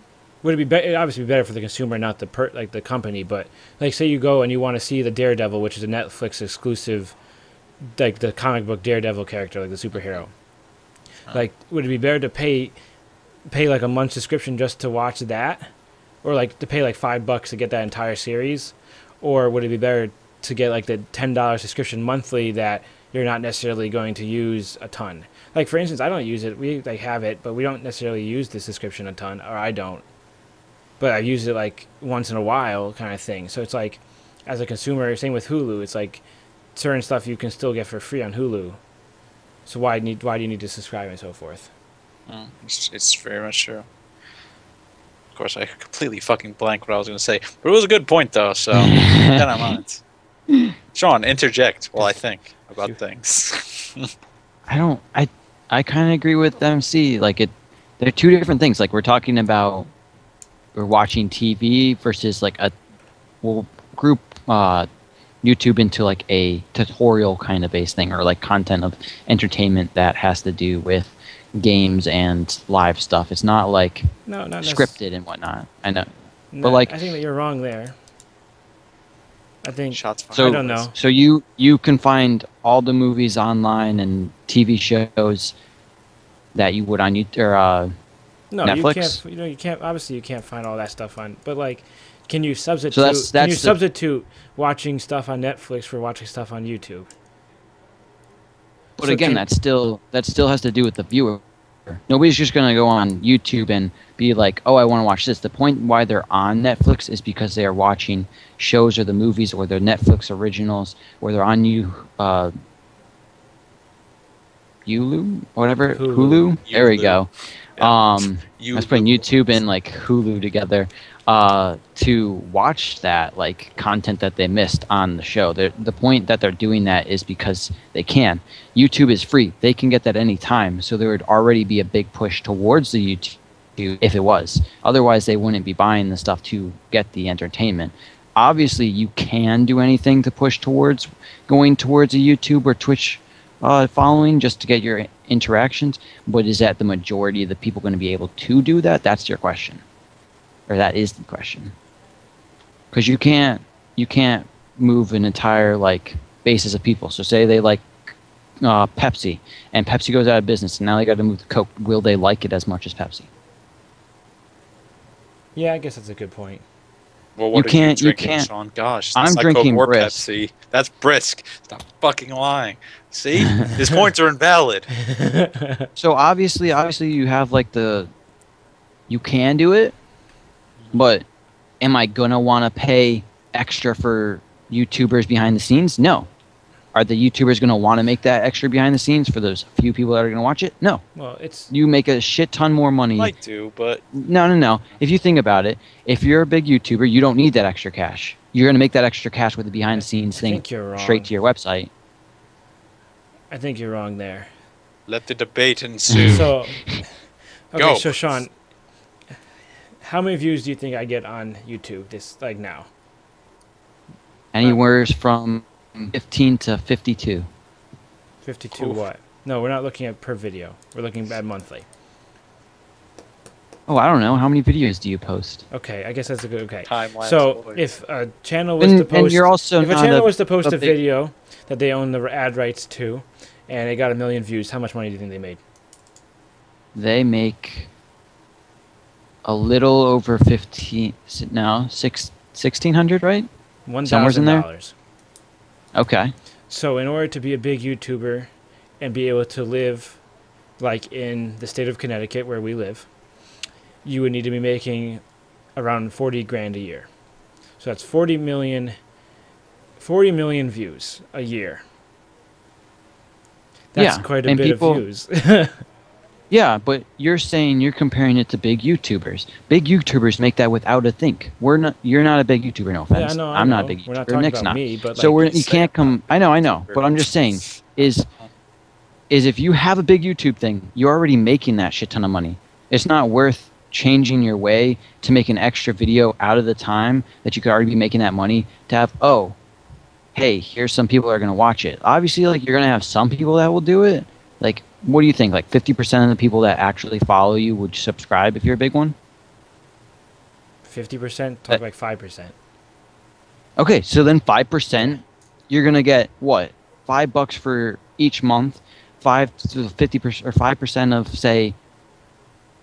B: would it be better? It'd obviously be better for the consumer, not the company. But like, say you go and you want to see the Daredevil, which is a Netflix exclusive, like the comic book Daredevil character, like the superhero. Like, would it be better to pay like a month subscription just to watch that, or like to pay like $5 to get that entire series, or would it be better to get like the $10 subscription monthly that you're not necessarily going to use a ton? Like, for instance, I don't use it. We like have it, but we don't necessarily use the subscription a ton, or I don't. But I use it like once in a while, kind of thing. So it's like, as a consumer, same with Hulu. It's like certain stuff you can still get for free on Hulu. So why do you need to subscribe and so forth?
C: It's very much true. Of course, I completely fucking blanked what I was going to say, but it was a good point though. So then I'm on it. Sean, interject while I think about things.
D: I kind of agree with MC. Like, they're 2 different things. Like, we're talking about, we're watching TV versus like we'll group YouTube into like a tutorial kind of based thing, or like content of entertainment that has to do with games and live stuff. It's not like
B: not
D: scripted and whatnot. I know,
B: no,
D: but like,
B: I think that you're wrong there. I think
C: Shots fired.
D: so.
B: I don't know.
D: So you can find all the movies online and TV shows that you would on YouTube or
B: No,
D: Netflix?
B: you can't. Obviously, you can't find all that stuff on. But like, can you substitute?
D: So that's
B: can you
D: the-
B: substitute watching stuff on Netflix for watching stuff on YouTube?
D: But
B: So
D: again, that still has to do with the viewer. Nobody's just going to go on YouTube and be like, oh, I want to watch this. The point why they're on Netflix is because they are watching shows or the movies or their Netflix originals, or they're on Hulu, whatever, Hulu. There we go. I was putting YouTube and like Hulu together to watch that like content that they missed on the show. The point that they're doing that is because they can. YouTube is free; they can get that any time. So there would already be a big push towards the YouTube if it was. Otherwise, they wouldn't be buying the stuff to get the entertainment. Obviously, you can do anything to push towards going towards a YouTube or Twitch following just to get your interactions, but is that the majority of the people going to be able to do that? That's your question, or that is the question. Because you can't move an entire like basis of people. So say they like Pepsi, and Pepsi goes out of business, and now they got to move to Coke. Will they like it as much as Pepsi?
C: Yeah,
B: I guess that's a good point.
C: Well, what are you drinking, Sean? Gosh,
D: I'm
C: not
D: drinking
C: Coke or
D: Brisk.
C: Pepsi. That's Brisk. Stop fucking lying. See, his points are invalid.
D: So obviously you have like you can do it, but am I gonna want to pay extra for YouTubers behind the scenes? No. Are the YouTubers gonna want to make that extra behind the scenes for those few people that are gonna watch it? No.
B: Well,
D: you make a shit ton more money.
C: Might do, but
D: no. If you think about it, if you're a big YouTuber, you don't need that extra cash. You're gonna make that extra cash with the behind the scenes thing
B: think you're wrong.
D: straight to your website.
B: I think you're wrong there.
C: let the debate ensue.
B: So, okay,
C: Go.
B: so Sean, how many views do you think I get on YouTube like now?
D: Anywhere from 15 to 52.
B: 52
C: Oof.
B: what? No, we're not looking at per video. We're looking at monthly.
D: Oh, I don't know. How many videos do you post?
B: Okay, I guess that's a good. Okay.
C: Time-lapse
B: So
C: voice.
B: if a channel was to post,
D: And you're also
B: if a
D: not
B: channel was to post a
D: big-
B: video that they own the ad rights to, and it got 1 million views, how much money do you think they made?
D: They make a little over 15. No, 1,600, right? Somewhere's in there?
B: $1,000.
D: Okay.
B: So in order to be a big YouTuber and be able to live like in the state of Connecticut where we live, you would need to be making around 40 grand a year. So that's 40 million views a year. That's
D: Yeah,
B: quite a
D: and
B: bit
D: people-
B: of views.
D: Yeah, but you're saying you're comparing it to big YouTubers. Big YouTubers make that without a think. We're not. You're not a big YouTuber. No offense.
B: I know,
D: I'm not a
B: know.
D: big
B: We're not
D: YouTuber.
B: talking
D: Nick's
B: about
D: not.
B: me, but
D: So
B: like,
D: you can't come. I know. But I'm just saying is if you have a big YouTube thing, you're already making that shit ton of money. It's not worth changing your way to make an extra video out of the time that you could already be making that money to have. Oh, hey, here's some people that are gonna watch it. Obviously, like you're gonna have some people that will do it. Like, what do you think? Like 50% of the people that actually follow you would subscribe if you're a big one?
B: 50%, talk like 5%.
D: Okay, so then 5%, you're gonna get what? $5 for each month, 5 to 50% or 5% of say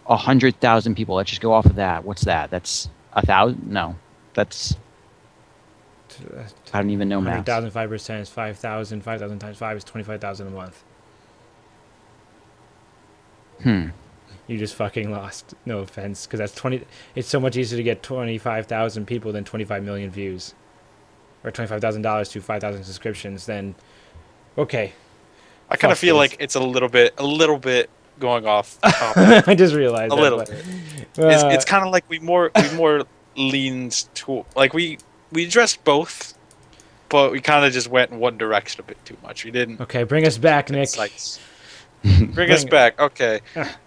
D: 100,000 people. Let's just go off of that. What's that? That's 1,000? No, that's I don't even know math.
B: 100,000, 5% is 5,000. 5,000 times 5 is 25,000 a month. You just fucking lost. No offense, because that's 20. It's so much easier to get 25,000 people than 25 million views, or $25,000 to 5,000 subscriptions. Then, okay.
C: I kind of
B: Fuck
C: feel
B: this.
C: like it's a little bit going off topic.
B: I just realized
C: A
B: that,
C: little
B: but,
C: bit.
B: uh,
C: It's kind of like we more leaned to like we addressed both, but we kind of just went in one direction a bit too much. We didn't.
B: okay, bring us back, Nick.
C: Insights. Bring us back. Okay.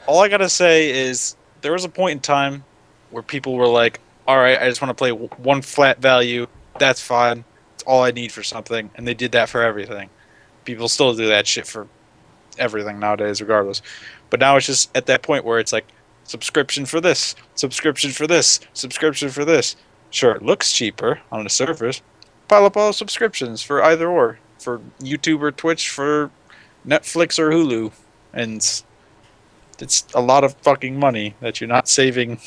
C: All I gotta say is there was a point in time where people were like, "All right, I just want to play one flat value. That's fine. It's all I need for something," and they did that for everything. People still do that shit for everything nowadays, regardless. But now it's just at that point where it's like subscription for this, subscription for this, subscription for this. Sure, it looks cheaper on the surface. Pile up all subscriptions for either or, for YouTube or Twitch, for Netflix or Hulu, and it's a lot of fucking money that you're not saving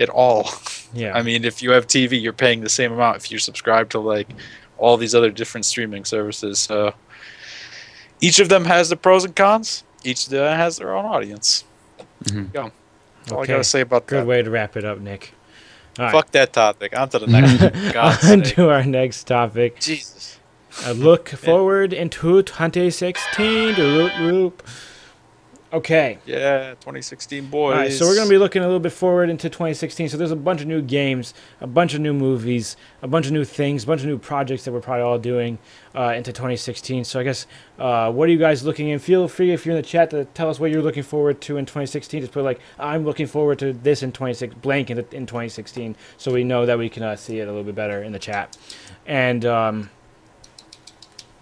C: at all.
B: Yeah.
C: I mean, if you have TV, you're paying the same amount if you subscribe to like all these other different streaming services. Each of them has the pros and cons. Each of them has their own audience.
D: Mhm.
C: Yeah. That's all I
B: Okay.
C: gotta say about
B: Good
C: that.
B: way to wrap it up, Nick. All right.
C: Fuck that topic. On to the next one. God's
B: On
C: sake.
B: to our next topic.
C: Jesus.
B: A look forward into 2016. Doop. Okay.
C: Yeah, 2016 boys.
B: All right, so we're going to be looking a little bit forward into 2016. So there's a bunch of new games, a bunch of new movies, a bunch of new things, a bunch of new projects that we're probably all doing into 2016. So I guess, what are you guys looking in? Feel free if you're in the chat to tell us what you're looking forward to in 2016. Just put like, I'm looking forward to this in 2016, so we know that we can see it a little bit better in the chat. And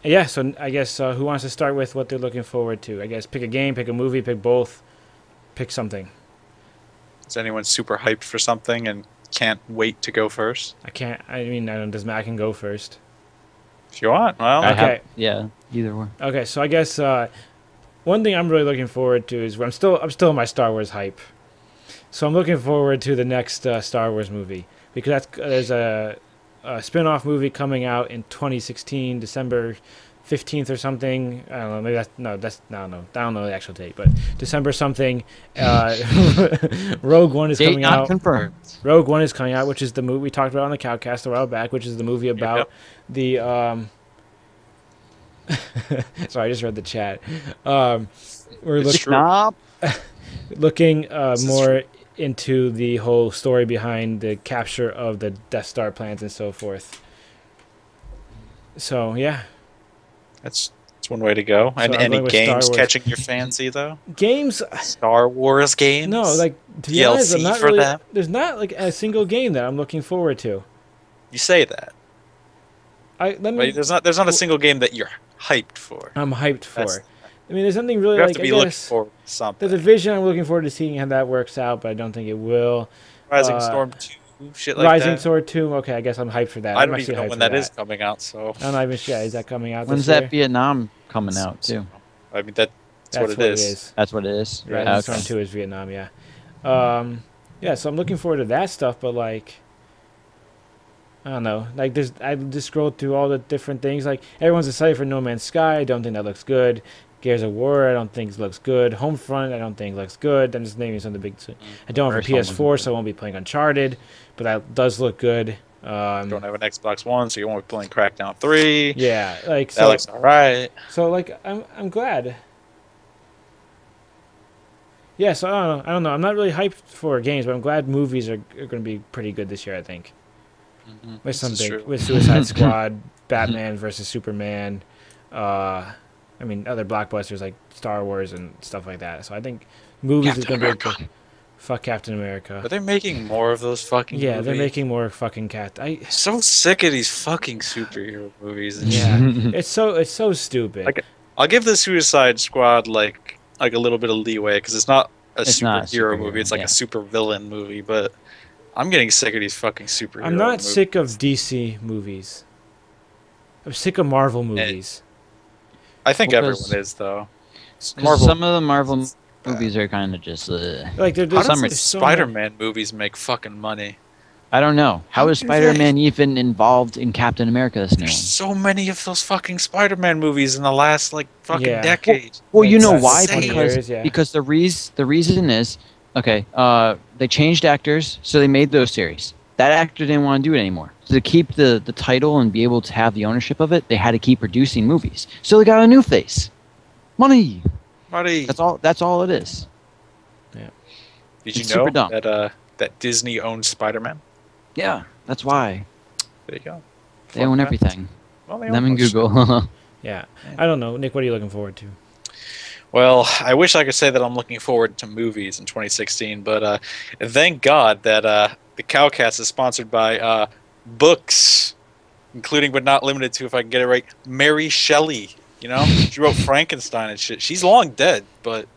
B: yeah, so I guess who wants to start with what they're looking forward to? I guess pick a game, pick a movie, pick both, pick something.
C: Is anyone super hyped for something and can't wait to go first?
B: I can't. I mean, I don't. Does Matt can go first?
C: If you want. Well,
B: Okay.
D: Yeah, either one.
B: Okay, so I guess one thing I'm really looking forward to is I'm still in my Star Wars hype. So I'm looking forward to the next Star Wars movie because there's a spin-off movie coming out in 2016, December 15th or something. I don't know. Maybe I don't know the actual date, but December something. Rogue One is
D: Date
B: coming
D: not
B: out.
D: confirmed.
B: Rogue One is coming out, which is the movie we talked about on the CowCast a while back, which is the movie about the sorry, I just read the chat. We're
C: It's
B: looking
C: true.
B: more into the whole story behind the capture of the Death Star plans and so forth. So yeah,
C: That's one way to go. And
B: I'm
C: any
B: going with Star
C: games
B: Wars.
C: catching your fancy though?
B: games.
C: Star Wars games?
B: No, like to be honest, I'm
C: DLC
B: not
C: for
B: really.
C: them?
B: There's not like a single game that I'm looking forward to.
C: You say that. But there's not a single game that you're hyped for.
B: I'm hyped for.
C: That's-
B: I mean, there's something really
C: You have
B: like
C: to be
B: I
C: looking
B: guess
C: forward to something.
B: there's a vision I'm looking forward to seeing how that works out, but I don't think it will.
C: Rising Storm 2, shit like
B: Rising
C: that.
B: Sword 2. Okay, I guess I'm hyped for that.
C: I
B: I'm
C: don't
B: actually
C: even know
B: hyped
C: when
B: for
C: that is coming out, so.
B: I'm not even sure. Is that coming out
D: When's
B: this year?
D: that Vietnam coming out too?
C: I mean, that's what it is.
D: That's what it is.
B: Rising
D: Okay.
B: Storm 2 is Vietnam, yeah. Yeah, so I'm looking forward to that stuff, but like, I don't know. Like, I just scrolled through all the different things. Like, everyone's excited for No Man's Sky. I don't think that looks good. Gears of War, I don't think looks good. Homefront, I don't think looks good. I'm just naming some of the big. I don't have a PS4, so I won't be playing Uncharted, but that does look good.
C: Don't have an Xbox One, so you won't be playing Crackdown 3.
B: Yeah, like
C: that looks alright.
B: So like, I'm glad. Yeah, so I don't know. I'm not really hyped for games, but I'm glad movies are going to be pretty good this year. I think with some with Suicide Squad, Batman versus Superman. I mean, other blockbusters like Star Wars and stuff like that. So I think movies is going to be good. Fuck Captain America.
C: Are they making more of those fucking movies?
B: They're making more fucking
C: so sick of these fucking superhero movies. And
B: it's so stupid.
C: Like, I'll give the Suicide Squad like a little bit of leeway because it's not a superhero movie. It's like a super villain movie. But I'm getting sick of these fucking superhero movies.
B: I'm not sick of DC movies. I'm sick of Marvel movies.
C: I think everyone is, though.
D: Some of the Marvel movies are kind of just...
B: like,
C: how does Spider-Man movies make fucking money?
D: I don't know. How is Spider-Man even involved in Captain America this new one?
C: So many of those fucking Spider-Man movies in the last, like, fucking decade.
D: Well, you know why?
B: Because
D: the reason is... Okay, they changed actors, so they made those series. That actor didn't want to do it anymore. So to keep the title and be able to have the ownership of it, they had to keep producing movies. So they got a new face. Money. That's all it is.
C: Yeah. Did you know that Disney owns Spider-Man?
D: Yeah, that's why.
C: There you go.
D: They own everything.
C: Well,
D: them and Google.
B: Yeah. I don't know. Nick, what are you looking forward to?
C: Well, I wish I could say that I'm looking forward to movies in 2016, but thank God that the CowCast is sponsored by books, including but not limited to, if I can get it right, Mary Shelley. You know, she wrote Frankenstein and shit. She's long dead, but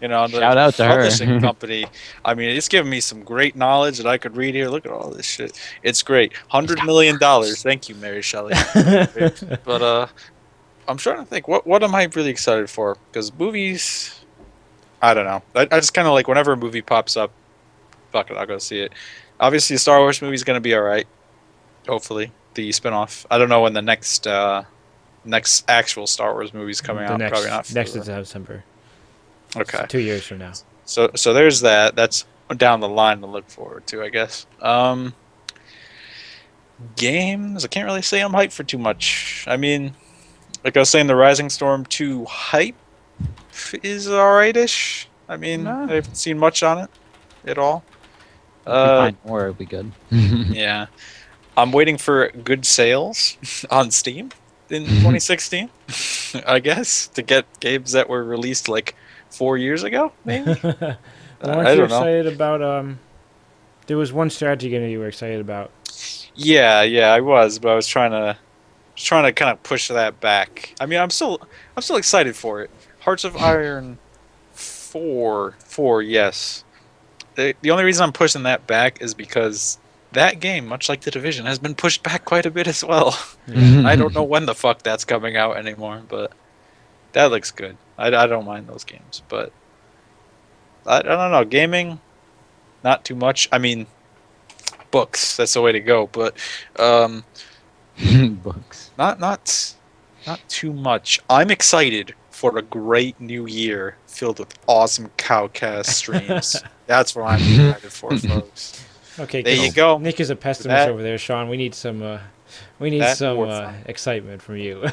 C: you know, the
D: shout out to
C: publishing
D: her.
C: company. I mean, it's given me some great knowledge that I could read here. Look at all this shit. It's great. $100 million. Thank you, Mary Shelley. But I'm trying to think. What am I really excited for? Because movies, I don't know. I just kind of like whenever a movie pops up, fuck it, I'll go see it. Obviously, the Star Wars movie is going to be all right. Hopefully, the spinoff. I don't know when the next actual Star Wars movie is coming out. Probably not.
B: Next is September.
C: Okay.
B: 2 years from now.
C: So there's that. That's down the line to look forward to, I guess. Games. I can't really say I'm hyped for too much. I mean, like I was saying, the Rising Storm 2 hype is alright-ish. I mean, I haven't seen much on it at all.
D: If we find more, it'll be good.
C: Yeah. I'm waiting for good sales on Steam in 2016, I guess, to get games that were released like 4 years ago, maybe?
B: Weren't you excited about... there was one strategy game that you were excited about. Yeah,
C: I was, but I was trying to kind of push that back. I mean, I'm still excited for it. Hearts of Iron 4, yes. The only reason I'm pushing that back is because that game, much like The Division, has been pushed back quite a bit as well. I don't know when the fuck that's coming out anymore, but that looks good. I don't mind those games, but I don't know. Gaming, not too much. I mean, books, that's the way to go, but
D: books.
C: Not too much. I'm excited for a great new year filled with awesome CowCast streams. That's what I'm excited for, folks.
B: Okay,
C: there you go.
B: Nick is a pessimist over there, Sean. We need some excitement from you.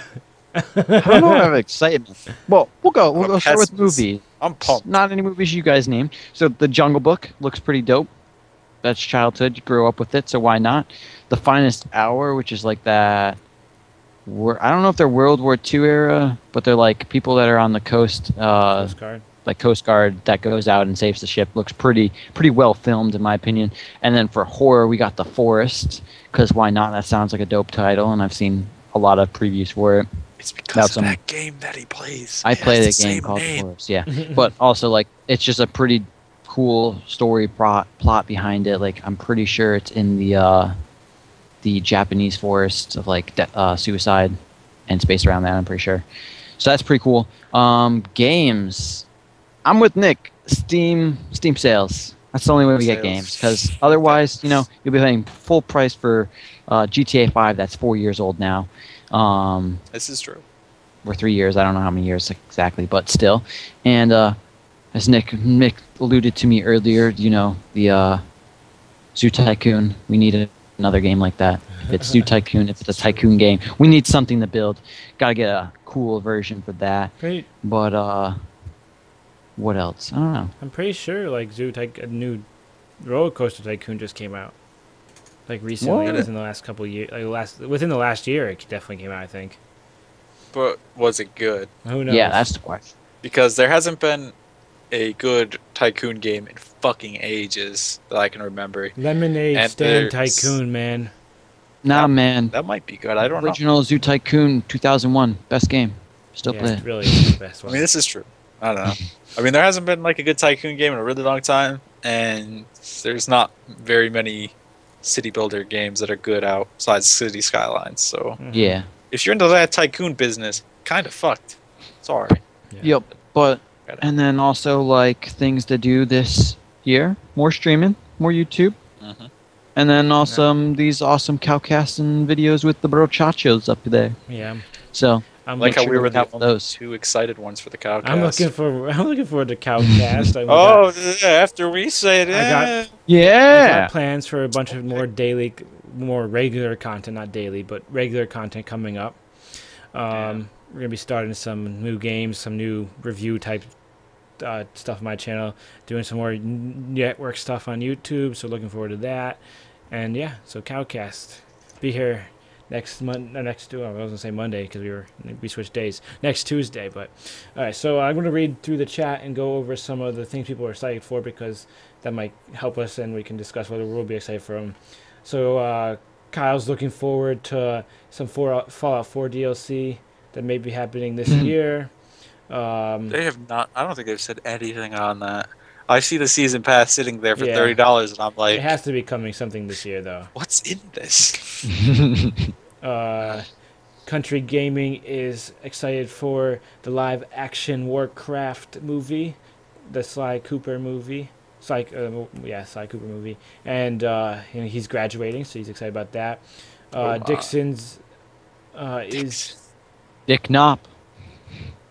D: I don't have excitement. Well, we'll go start with movies.
C: I'm pumped.
D: Not any movies you guys named. So The Jungle Book looks pretty dope. That's childhood. You grew up with it, so why not? The Finest Hour, which is like that. I don't know if they're World War II era, but they're like people that are on the coast.
B: Coast Guard.
D: Like Coast Guard that goes out and saves the ship. Looks pretty well filmed in my opinion. And then for horror, we got The Forest, because why not? That sounds like a dope title, and I've seen a lot of previews for it.
C: It's because of that game that he plays.
D: I play the game called Forest, yeah. But also, like, it's just a pretty cool story plot behind it. Like, I'm pretty sure it's in the Japanese forest of, like, suicide and space around that, I'm pretty sure. So that's pretty cool. Games. I'm with Nick. Steam sales. That's the only way we get games. Because otherwise, you know, you'll be paying full price for GTA 5 that's 4 years old now.
C: This is true.
D: Or 3 years. I don't know how many years exactly, but still. And as Nick alluded to me earlier, you know, the Zoo Tycoon, we need another game like that. If it's Zoo Tycoon, if it's a tycoon game, we need something to build. Got to get a cool version for that.
B: Great.
D: But what else? I don't know.
B: I'm pretty sure like a new roller coaster tycoon just came out. Like recently, within the last couple of years, within the last year, it definitely came out. I think.
C: But was it good?
B: Who knows?
D: Yeah, that's the question.
C: Because there hasn't been a good tycoon game in fucking ages that I can remember.
B: Lemonade Stand Tycoon, man.
D: Nah, man.
C: That might be good. I don't know.
D: Original Zoo Tycoon 2001, best game. Still play it.
B: It's really the best one.
C: I mean, this is true. I don't know. I mean, there hasn't been like a good tycoon game in a really long time, and there's not very many city builder games that are good outside City Skylines. So
D: yeah,
C: if you're into that tycoon business, kind of fucked. Sorry.
B: Yeah.
D: Yep. But and then also like things to do this year: more streaming, more YouTube, and then also these awesome CowCast and videos with the brochachos up there.
B: Yeah.
D: So.
C: I'm like how we were the
D: those
C: two excited ones for the CowCast.
B: I'm looking forward to
C: CowCast. After we say it,
B: I got plans for a bunch of more regular content, not daily, but regular content coming up. We're gonna be starting some new games, some new review type stuff on my channel, doing some more network stuff on YouTube. So looking forward to that. And yeah, so CowCast, be here. Next I was gonna say Monday because we switched days. Next Tuesday, but all right. So I'm gonna read through the chat and go over some of the things people are excited for because that might help us and we can discuss whether we'll be excited for them. So Kyle's looking forward to some Fallout 4 DLC that may be happening this year.
C: They have not. I don't think they've said anything on that. I see the season pass sitting there for $30, and I'm like,
B: it has to be coming something this year, though.
C: What's in this?
B: Country Gaming is excited for the live-action Warcraft movie, the Sly Cooper movie. Sly Cooper movie, and he's graduating, so he's excited about that. Dixon's is
D: Dick Knopp.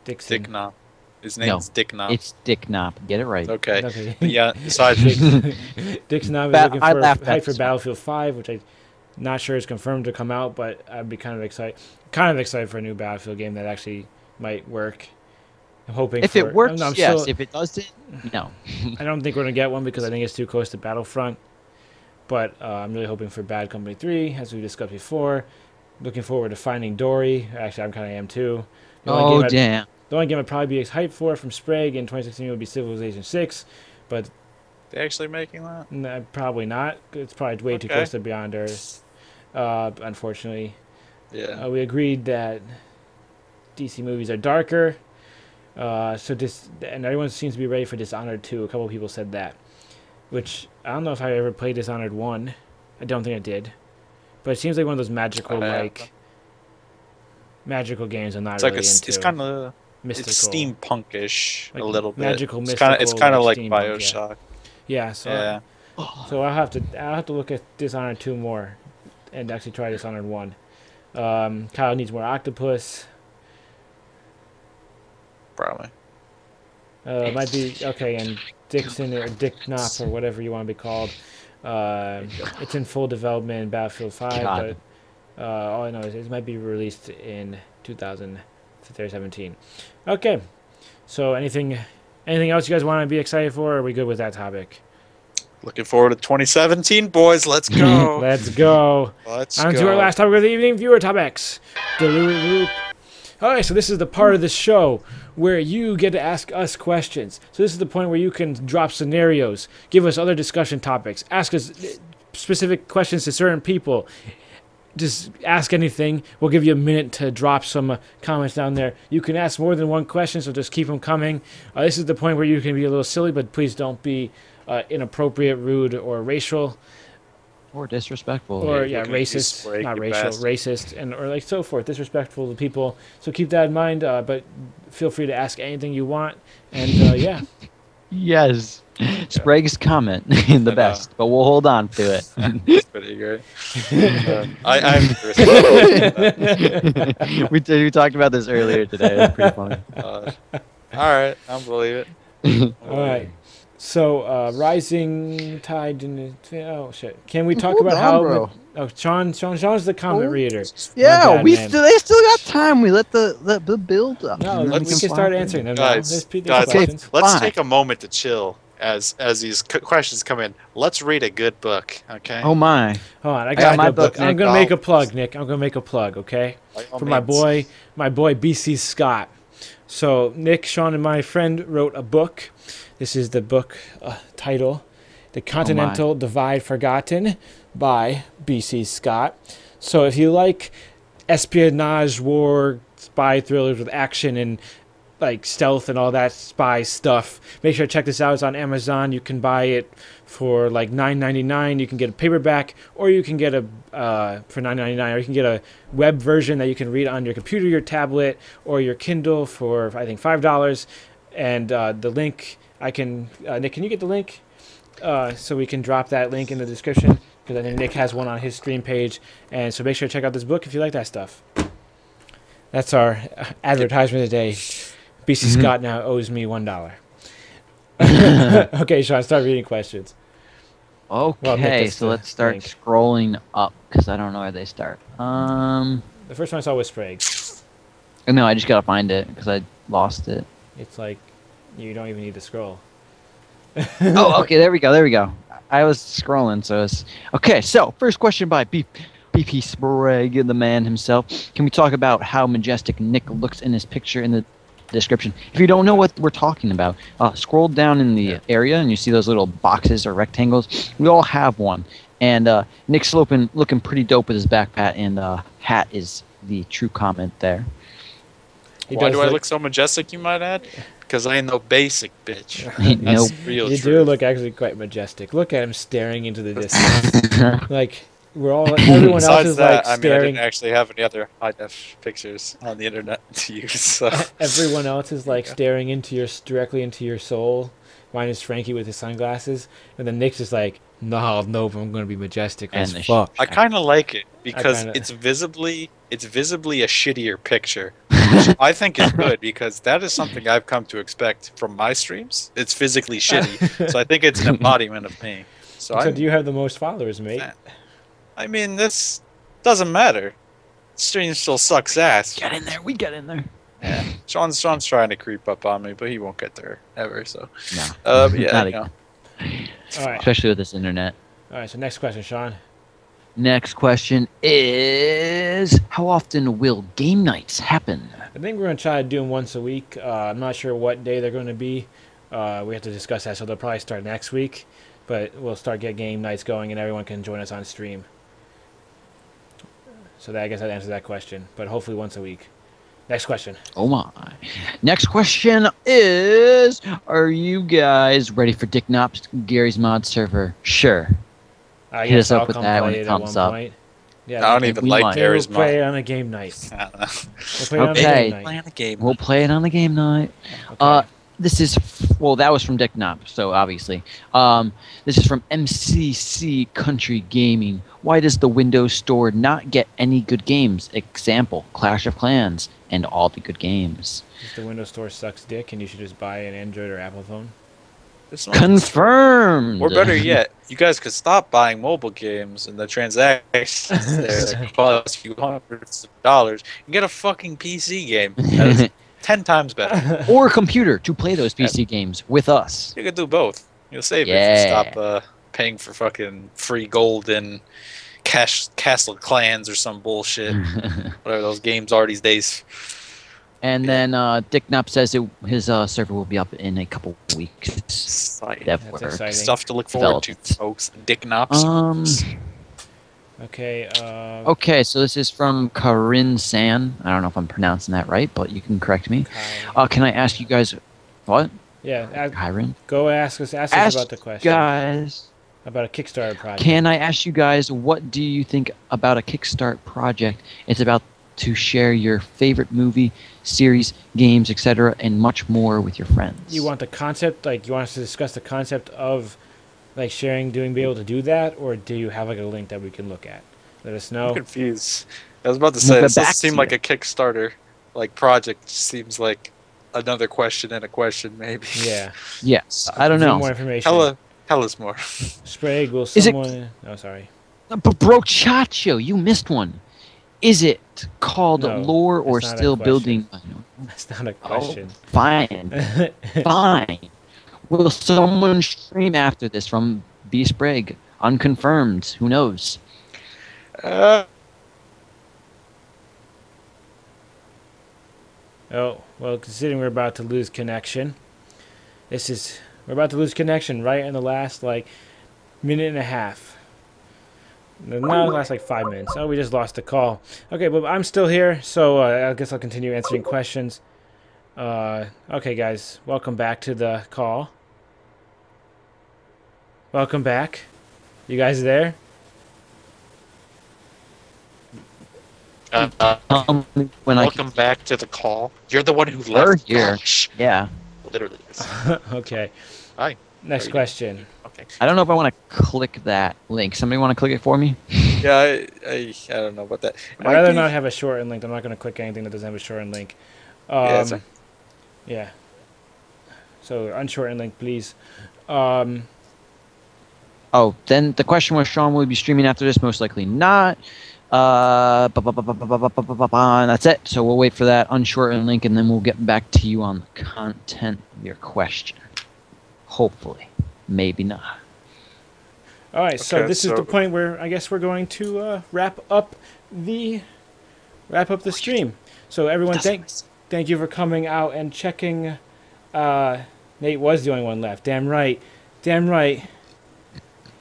B: Dixon.
C: Dick Knopp. His name's Dick Knopp.
D: It's Dick Knopp. Get it right.
C: Okay. Yeah. Besides,
B: Dick Knopp is looking for hype for Battlefield 5, which I'm not sure is confirmed to come out, but I'd be kind of excited for a new Battlefield game that actually might work. I'm hoping
D: if it works, yes. If it doesn't, no.
B: I don't think we're gonna get one because I think it's too close to Battlefront. But I'm really hoping for Bad Company 3, as we discussed before. Looking forward to Finding Dory. Actually, I kind of am too.
D: Damn.
B: The only game I'd probably be hyped for from Sprague in 2016 would be Civilization 6, but
C: they actually making that?
B: No, probably not. It's probably way too close to Beyond Earth, unfortunately.
C: Yeah.
B: We agreed that DC movies are darker, and everyone seems to be ready for Dishonored 2. A couple of people said that, which I don't know if I ever played Dishonored 1. I don't think I did, but it seems like one of those magical games I'm not really into.
C: It's kind of
B: mystical.
C: It's steampunkish a little bit.
B: Magical,
C: it's
B: mystical.
C: It's kind of like BioShock.
B: Yeah. So I'll have to look at Dishonored 2 more, and actually try Dishonored 1. Kyle needs more octopus.
C: Probably.
B: Might be okay, and Dixon or Dick Knopp or whatever you want to be called. It's in full development in Battlefield 5, but all I know is it might be released in 2017. Okay, so anything else you guys want to be excited for, or are we good with that topic?
C: Looking forward to 2017, boys. Let's go.
B: Let's go. On to our last topic of the evening, viewer topics. Alright, so this is the part of the show where you get to ask us questions. So this is the point where you can drop scenarios, give us other discussion topics, ask us specific questions to certain people, just ask anything. We'll give you a minute to drop some comments down there. You can ask more than one question, so just keep them coming. This is the point where you can be a little silly, but please don't be inappropriate, rude, or racial.
D: Or disrespectful.
B: Or, racist. Not racial, racist, and or like so forth. Disrespectful to people. So keep that in mind, but feel free to ask anything you want. And, yeah.
D: Yes. Sprague's comment in the best, but we'll hold on to it.
C: That's pretty great.
D: We talked about this earlier today. It's pretty funny.
C: All right, I believe it.
B: All right. So, rising tide in the... Oh, shit. Can we talk about how...
D: bro.
B: Oh, Sean's the comment reader.
D: Yeah,
B: My bad, man.
D: they still got time. We let the build up.
B: No, we can start answering them.
C: Guys,
B: questions.
C: let's take a moment to chill as these questions come in. Let's read a good book, okay?
D: Oh, my.
B: Hold on, I got my book. I'm
D: Nick.
B: going to make a plug, Nick. I'm going to make a plug, okay? For my boy BC Scott. So, Nick, Sean, and my friend wrote a book. This is the book title, The Continental Divide Forgotten by B.C. Scott. So if you like espionage, war, spy thrillers with action and like stealth and all that spy stuff, make sure to check this out. It's on Amazon. You can buy it for like $9.99. You can get a paperback, or you can get a for $9.99, or you can get a web version that you can read on your computer, your tablet, or your Kindle for I think $5. And the link, Nick, can you get the link? So we can drop that link in the description, because I think Nick has one on his stream page. And so make sure to check out this book if you like that stuff. That's our advertisement today. BC Scott now owes me $1. Okay, Sean, start reading questions.
D: Okay, so let's start scrolling up, because I don't know where they start.
B: The first one I saw was Sprague.
D: No, I just gotta find it, because I lost it.
B: It's like you don't even need to scroll.
D: Oh, okay, there we go. I was scrolling, so it's... Okay, so, first question by BP Sprague, the man himself. Can we talk about how majestic Nick looks in his picture in the description? If you don't know what we're talking about, scroll down in the area and you see those little boxes or rectangles. We all have one. And Nick's looking pretty dope with his backpack, and hat is the true comment there.
C: Why do I look so majestic, you might add? Because I ain't no basic bitch.
D: Nope.
C: Real
B: You
C: true.
B: do look actually quite majestic. Look at him staring into the distance. Like everyone else is like
C: I
B: staring.
C: didn't actually have any other high def pictures on the internet to use. So.
B: Everyone else is like staring directly into your soul. Mine is Frankie with his sunglasses, and then Nick's just like, nope, I'm gonna be majestic as fuck.
C: I kind of like it because it's visibly a shittier picture, which I think is good, because that is something I've come to expect from my streams. It's physically shitty, so I think it's an embodiment of me. So
B: do you have the most followers, mate?
C: I mean, this doesn't matter. Stream still sucks ass.
D: Get in there. We get in there.
C: Yeah, Sean's trying to creep up on me, but he won't get there ever. So,
D: no,
C: yeah,
B: All right.
D: Especially with this internet.
B: All right. So next question, Sean.
D: Next question is, how often will game nights happen?
B: I think we're gonna try to do them once a week. I'm not sure what day they're going to be. We have to discuss that, so they'll probably start next week. But we'll start get game nights going, and everyone can join us on stream. So I guess that answers that question. But hopefully once a week. Next question.
D: Oh my. Next question is, are you guys ready for Dick Knop's Gary's Mod server? Sure. Hit us up with that when it comes up.
B: Yeah,
C: I don't even like Gary's Mod.
B: We'll play it on a game night.
D: We'll play it on the game night.
B: Okay.
D: This is, that was from Dick Knop, so obviously. This is from MCC Country Gaming. Why does the Windows Store not get any good games? Example, Clash of Clans and all the good games.
B: The Windows Store sucks dick, and you should just buy an Android or Apple phone.
D: Confirmed!
C: Or better yet, you guys could stop buying mobile games and the transactions there that cost you hundreds of dollars and get a fucking PC game that is 10 times better.
D: Or a computer to play those PC games with us.
C: You could do both. You'll save it if you stop paying for fucking free gold and Castle Clans or some bullshit. Whatever those games are these days.
D: And then Dick Knop says his server will be up in a couple weeks.
B: That's exciting.
C: Stuff to look forward to, folks. Dick Knop's.
B: Okay.
D: Okay, so this is from Karin San. I don't know if I'm pronouncing that right, but you can correct me. Can I ask you guys what?
B: Yeah.
D: Kyron?
B: Go ask us
D: Ask
B: about the question.
D: guys.
B: About a Kickstarter project.
D: Can I ask you guys, what do you think about a Kickstart project? It's about to share your favorite movie, series, games, etc., and much more with your friends.
B: You want the concept, like you want us to discuss the concept of like sharing, be able to do that, or do you have like a link that we can look at? Let us know.
C: I'm confused. I was about to say,
D: We'll
C: this
D: get
C: doesn't
D: back
C: seem
D: to
C: like
D: you.
C: a Kickstarter like project. It seems like another question and a question, maybe.
B: Yeah.
D: Yes, I don't
B: Need
D: know.
B: more information.
C: Tell us more.
B: Sprague, will
D: Is it-
B: someone... Oh, sorry.
D: Brochacho, you missed one. Is it called
B: No,
D: lore or
B: that's not a
D: still
B: question.
D: building?
B: That's not a question.
D: Fine. Fine. Will someone stream after this from B. Sprague? Unconfirmed. Who knows?
C: Uh,
B: Oh, well, considering we're about to lose connection, we're about to lose connection right in the last, like, minute and a half. No, the last, like, 5 minutes. Oh, we just lost the call. Okay, but I'm still here, so I guess I'll continue answering questions. Okay, guys, welcome back to the call. Welcome back. You guys there?
D: When
C: welcome back to the call. You're the one who
D: We're
C: left.
D: here.
C: Gosh.
D: Yeah.
C: Literally.
B: Okay.
C: Hi.
B: Next question.
C: Okay.
D: I don't know if I want to click that link. Somebody want to click it for me?
C: Yeah, I don't know about that.
B: I'd rather not have a shortened link. I'm not going to click anything that doesn't have a shortened link. Yeah. So, unshortened link, please.
D: Oh, then the question was, Sean, will you be streaming after this? Most likely not. And that's it. So we'll wait for that unshortened link, and then we'll get back to you on the content of your question. Hopefully. Maybe not.
B: All right, so
C: Okay,
B: this is the point where I guess we're going to wrap up the stream. So everyone, thank you for coming out and checking. Nate was the only one left. Damn right.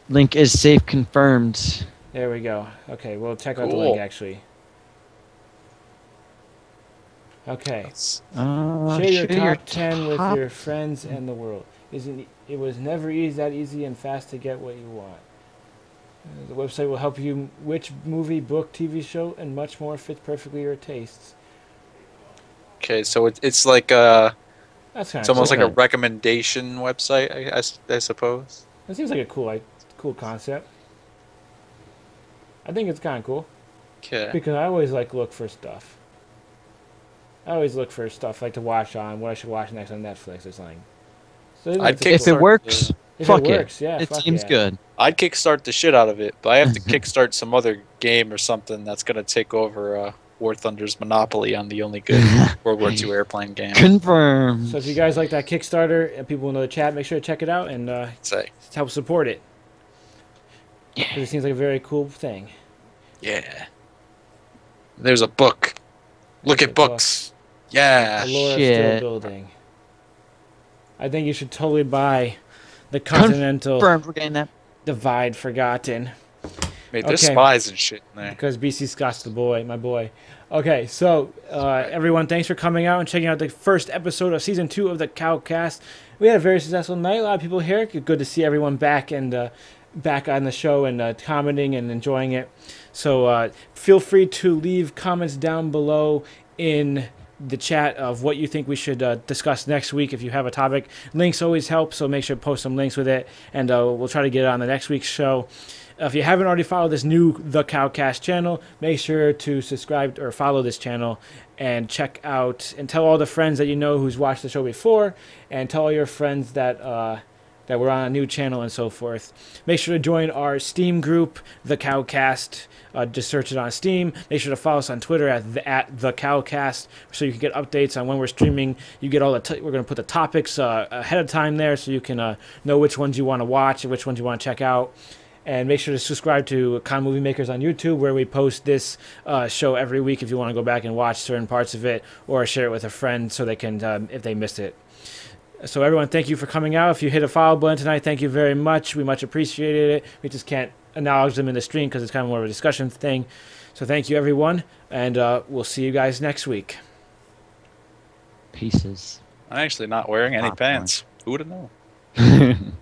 D: Link is safe confirmed.
B: There we go. Okay, we'll check out the
C: Cool.
B: link actually. Okay. Share your top 10 with your friends and the world. It was never that easy and fast to get what you want. The website will help you which movie, book, TV show, and much more fits perfectly your tastes.
C: Okay, so it's like
B: That's kind
C: it's
B: of
C: almost
B: cool.
C: like a recommendation website, I suppose.
B: That seems like a cool concept. I think it's kind of cool
C: Okay.
B: because I always look for stuff. I always look for stuff like to watch on what I should watch next on Netflix or something. So
D: If it works,
B: if
D: fuck
B: it works, yeah,
D: It
B: fuck
D: seems
B: yeah.
D: good.
C: I'd kickstart the shit out of it, but I have to kickstart some other game or something that's gonna take over War Thunder's monopoly on the only good World War II airplane game.
D: Confirmed.
B: So if you guys like that Kickstarter and people in the chat, make sure to check it out and
C: Say,
B: help support it. Because it seems like a very cool thing.
C: yeah. There's a book. Look at books. Yeah.
B: Allure of
D: Shit.
B: Still Building. I think you should totally buy the Continental
D: Confirmed. We're getting that.
B: Divide Forgotten.
C: Mate, there's
B: Okay.
C: spies and shit in there.
B: Because BC Scott's my boy. Okay, so everyone, thanks for coming out and checking out the first episode of Season 2 of the CowCast. We had a very successful night. A lot of people here. Good to see everyone back and back on the show and commenting and enjoying it. So feel free to leave comments down below in the chat of what you think we should discuss next week if you have a topic. Links always help, so make sure to post some links with it, and we'll try to get it on the next week's show. If you haven't already followed this new The CowCast channel, make sure to subscribe or follow this channel and check out and tell all the friends that you know who's watched the show before, and tell all your friends that that we're on a new channel and so forth. Make sure to join our Steam group, The CowCast. Just search it on Steam. Make sure to follow us on Twitter at the CowCast, so you can get updates on when we're streaming. You get all the we're going to put the topics ahead of time there, so you can know which ones you want to watch and which ones you want to check out. And make sure to subscribe to ConnMovieMakers on YouTube, where we post this show every week if you want to go back and watch certain parts of it, or share it with a friend so they can if they missed it. So everyone, thank you for coming out. If you hit a follow button tonight, thank you very much. We much appreciated it. We just can't acknowledge them in the stream because it's kind of more of a discussion thing. So thank you, everyone, and we'll see you guys next week.
D: Pieces.
C: I'm actually not wearing any pants. Who would have known?